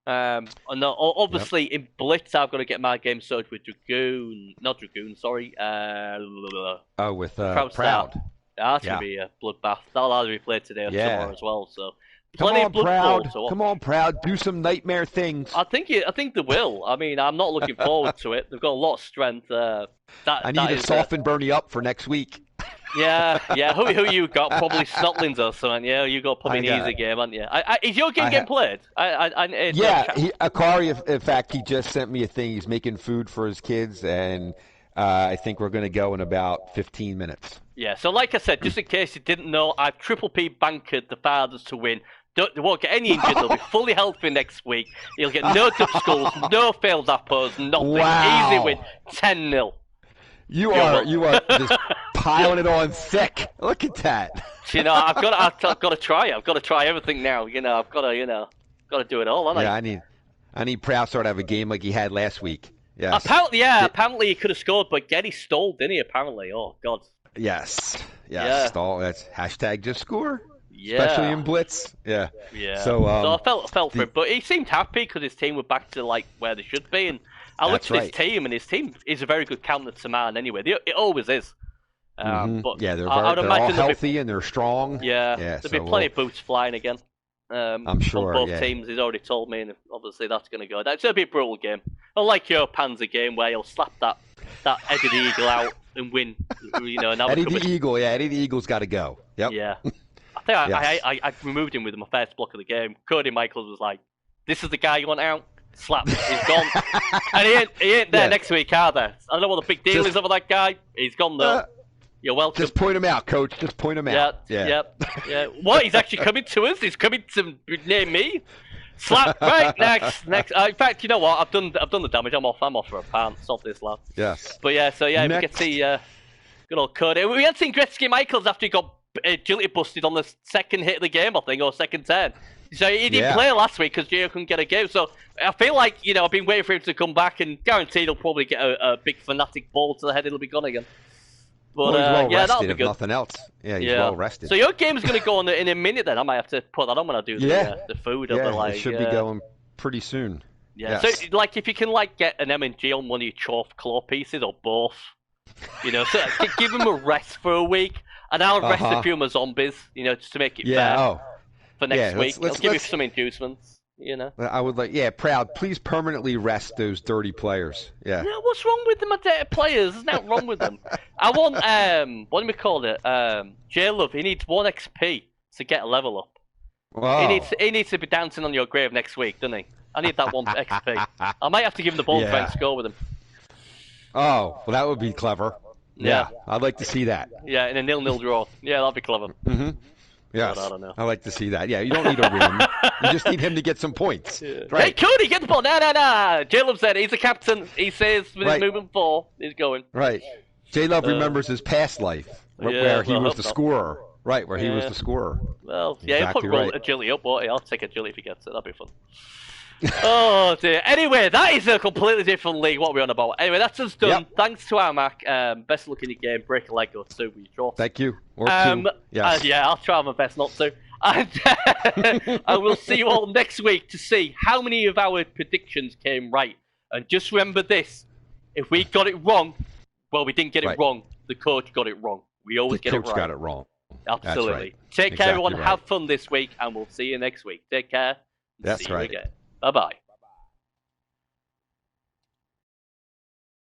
Speaker 1: And obviously, in Blitz, I've got to get my game sorted with Dragoon. Not Dragoon, sorry.
Speaker 2: With
Speaker 1: Proud.
Speaker 2: Proud.
Speaker 1: That's going to be a bloodbath. That'll either be played today or tomorrow as well. So,
Speaker 2: Come
Speaker 1: plenty
Speaker 2: on,
Speaker 1: of Blood
Speaker 2: Proud.
Speaker 1: Bowl. So
Speaker 2: Come on, Proud. Do some nightmare things.
Speaker 1: I think they will. I mean, I'm not looking forward to it. They've got a lot of strength.
Speaker 2: I need to soften Bernie up for next week.
Speaker 1: Yeah. Who you got? Probably Snotlings or something. Yeah, you got probably an easy game, haven't you? Is your game getting played?
Speaker 2: Akari, in fact, he just sent me a thing. He's making food for his kids, and I think we're going to go in about 15 minutes.
Speaker 1: Yeah, so like I said, just in case you didn't know, I've triple P bankered the Fathers to win. They won't get any injured. They'll be fully healthy next week. He'll get no dub skulls, no failed appos, nothing.
Speaker 2: Wow.
Speaker 1: Easy win, 10-0.
Speaker 2: You are just piling it on thick. Look at that.
Speaker 1: You know, I've got to try. I've got to try everything now. You know, I've got to do it all. Haven't I?
Speaker 2: I need Proudstart to have a game like he had last week. Yes.
Speaker 1: Apparently he could have scored, but Getty stalled, didn't he? Apparently. Oh God.
Speaker 2: Yes.
Speaker 1: Yeah.
Speaker 2: Stall. That's hashtag just score. especially in blitz. Yeah.
Speaker 1: Yeah.
Speaker 2: So,
Speaker 1: I felt for it, but he seemed happy because his team were back to like where they should be. And I looked at his team, and his team is a very good counter to man. Anyway, it always is. But
Speaker 2: yeah, they're
Speaker 1: I'd
Speaker 2: all
Speaker 1: imagine
Speaker 2: healthy and they're strong.
Speaker 1: Yeah, there'll be plenty of boots flying again.
Speaker 2: I'm sure.
Speaker 1: On both teams, he's already told me, and obviously that's going to go. That's going to be a brutal game. Unlike your Panzer game where he'll slap that Eddie the Eagle out and win. And
Speaker 2: Eddie the Eagle, Eddie the Eagle's got to go. Yep.
Speaker 1: Yeah. I think I removed him with my first block of the game. Cody Michaels was like, "This is the guy you want out." Slap, he's gone, and he ain't there next week either. I don't know what the big deal is over that guy. He's gone though. You're welcome.
Speaker 2: Just point him out, coach. Just point him out.
Speaker 1: Yeah. What? He's actually coming to us. He's coming to near me. Slap. Right. Next. In fact, you know what? I've done the damage. I'm off for a pound. Stop this, lad.
Speaker 2: Yes.
Speaker 1: But yeah. So yeah, we get to see good old Cody. We had seen Gretzky Michaels after he got agility busted on the second hit of the game, I think, or second turn. So he didn't play last week because Gio couldn't get a game. So I feel like, I've been waiting for him to come back, and guaranteed he'll probably get a big fanatic ball to the head. It'll be gone again. But
Speaker 2: he's well rested,
Speaker 1: that'll be good.
Speaker 2: If nothing else. Yeah, he's well rested.
Speaker 1: So your game's going to go on in a minute then. I might have to put that on when I do the food.
Speaker 2: It should be going pretty soon.
Speaker 1: Yeah.
Speaker 2: Yes.
Speaker 1: So if you can get an M&G on one of your chopped claw pieces or both, so give him a rest for a week, and I'll rest a few of my zombies, just to make it fair for next week. I'll give you some inducements.
Speaker 2: I would Proud, please permanently rest those dirty players. Yeah.
Speaker 1: No, what's wrong with them players? There's nothing wrong with them. I want, what do we call it? J-Love, he needs 1 XP to get a level up.
Speaker 2: Wow.
Speaker 1: He needs to be dancing on your grave next week, doesn't he? I need that 1 XP. I might have to give him the ball and score with him.
Speaker 2: Oh, well, that would be clever. Yeah. I'd like to see that.
Speaker 1: Yeah, in a 0-0 draw. Yeah, that'd be clever.
Speaker 2: Mm-hmm. Yes.
Speaker 1: I don't know.
Speaker 2: I like to see that. Yeah, you don't need a win. You just need him to get some points. Yeah. Right.
Speaker 1: Hey, Cody, get the ball. No. J-Love said he's the captain. He says with his movement 4, he's going.
Speaker 2: Right. J-Love remembers his past life where he was the scorer. Right, where he was the scorer.
Speaker 1: Well, he'll put agility up, won't he? I'll take agility if he gets it. That'd be fun. Oh dear. Anyway, that is a completely different league. What are we on about? Anyway, that's us done. Yep. Thanks to our Mac. Best of luck in your game. Break a leg or 2 with your draw.
Speaker 2: Thank you. Or 2. Yes.
Speaker 1: I'll try my best not to. And I will see you all next week to see how many of our predictions came right. And just remember this: if we got it wrong, well, we didn't get it wrong. The coach got it wrong. We always get it right.
Speaker 2: The coach got it wrong.
Speaker 1: Absolutely. Right. Take care, everyone. Have fun this week, and we'll see you next week. Take care.
Speaker 2: That's right.
Speaker 1: Bye-bye.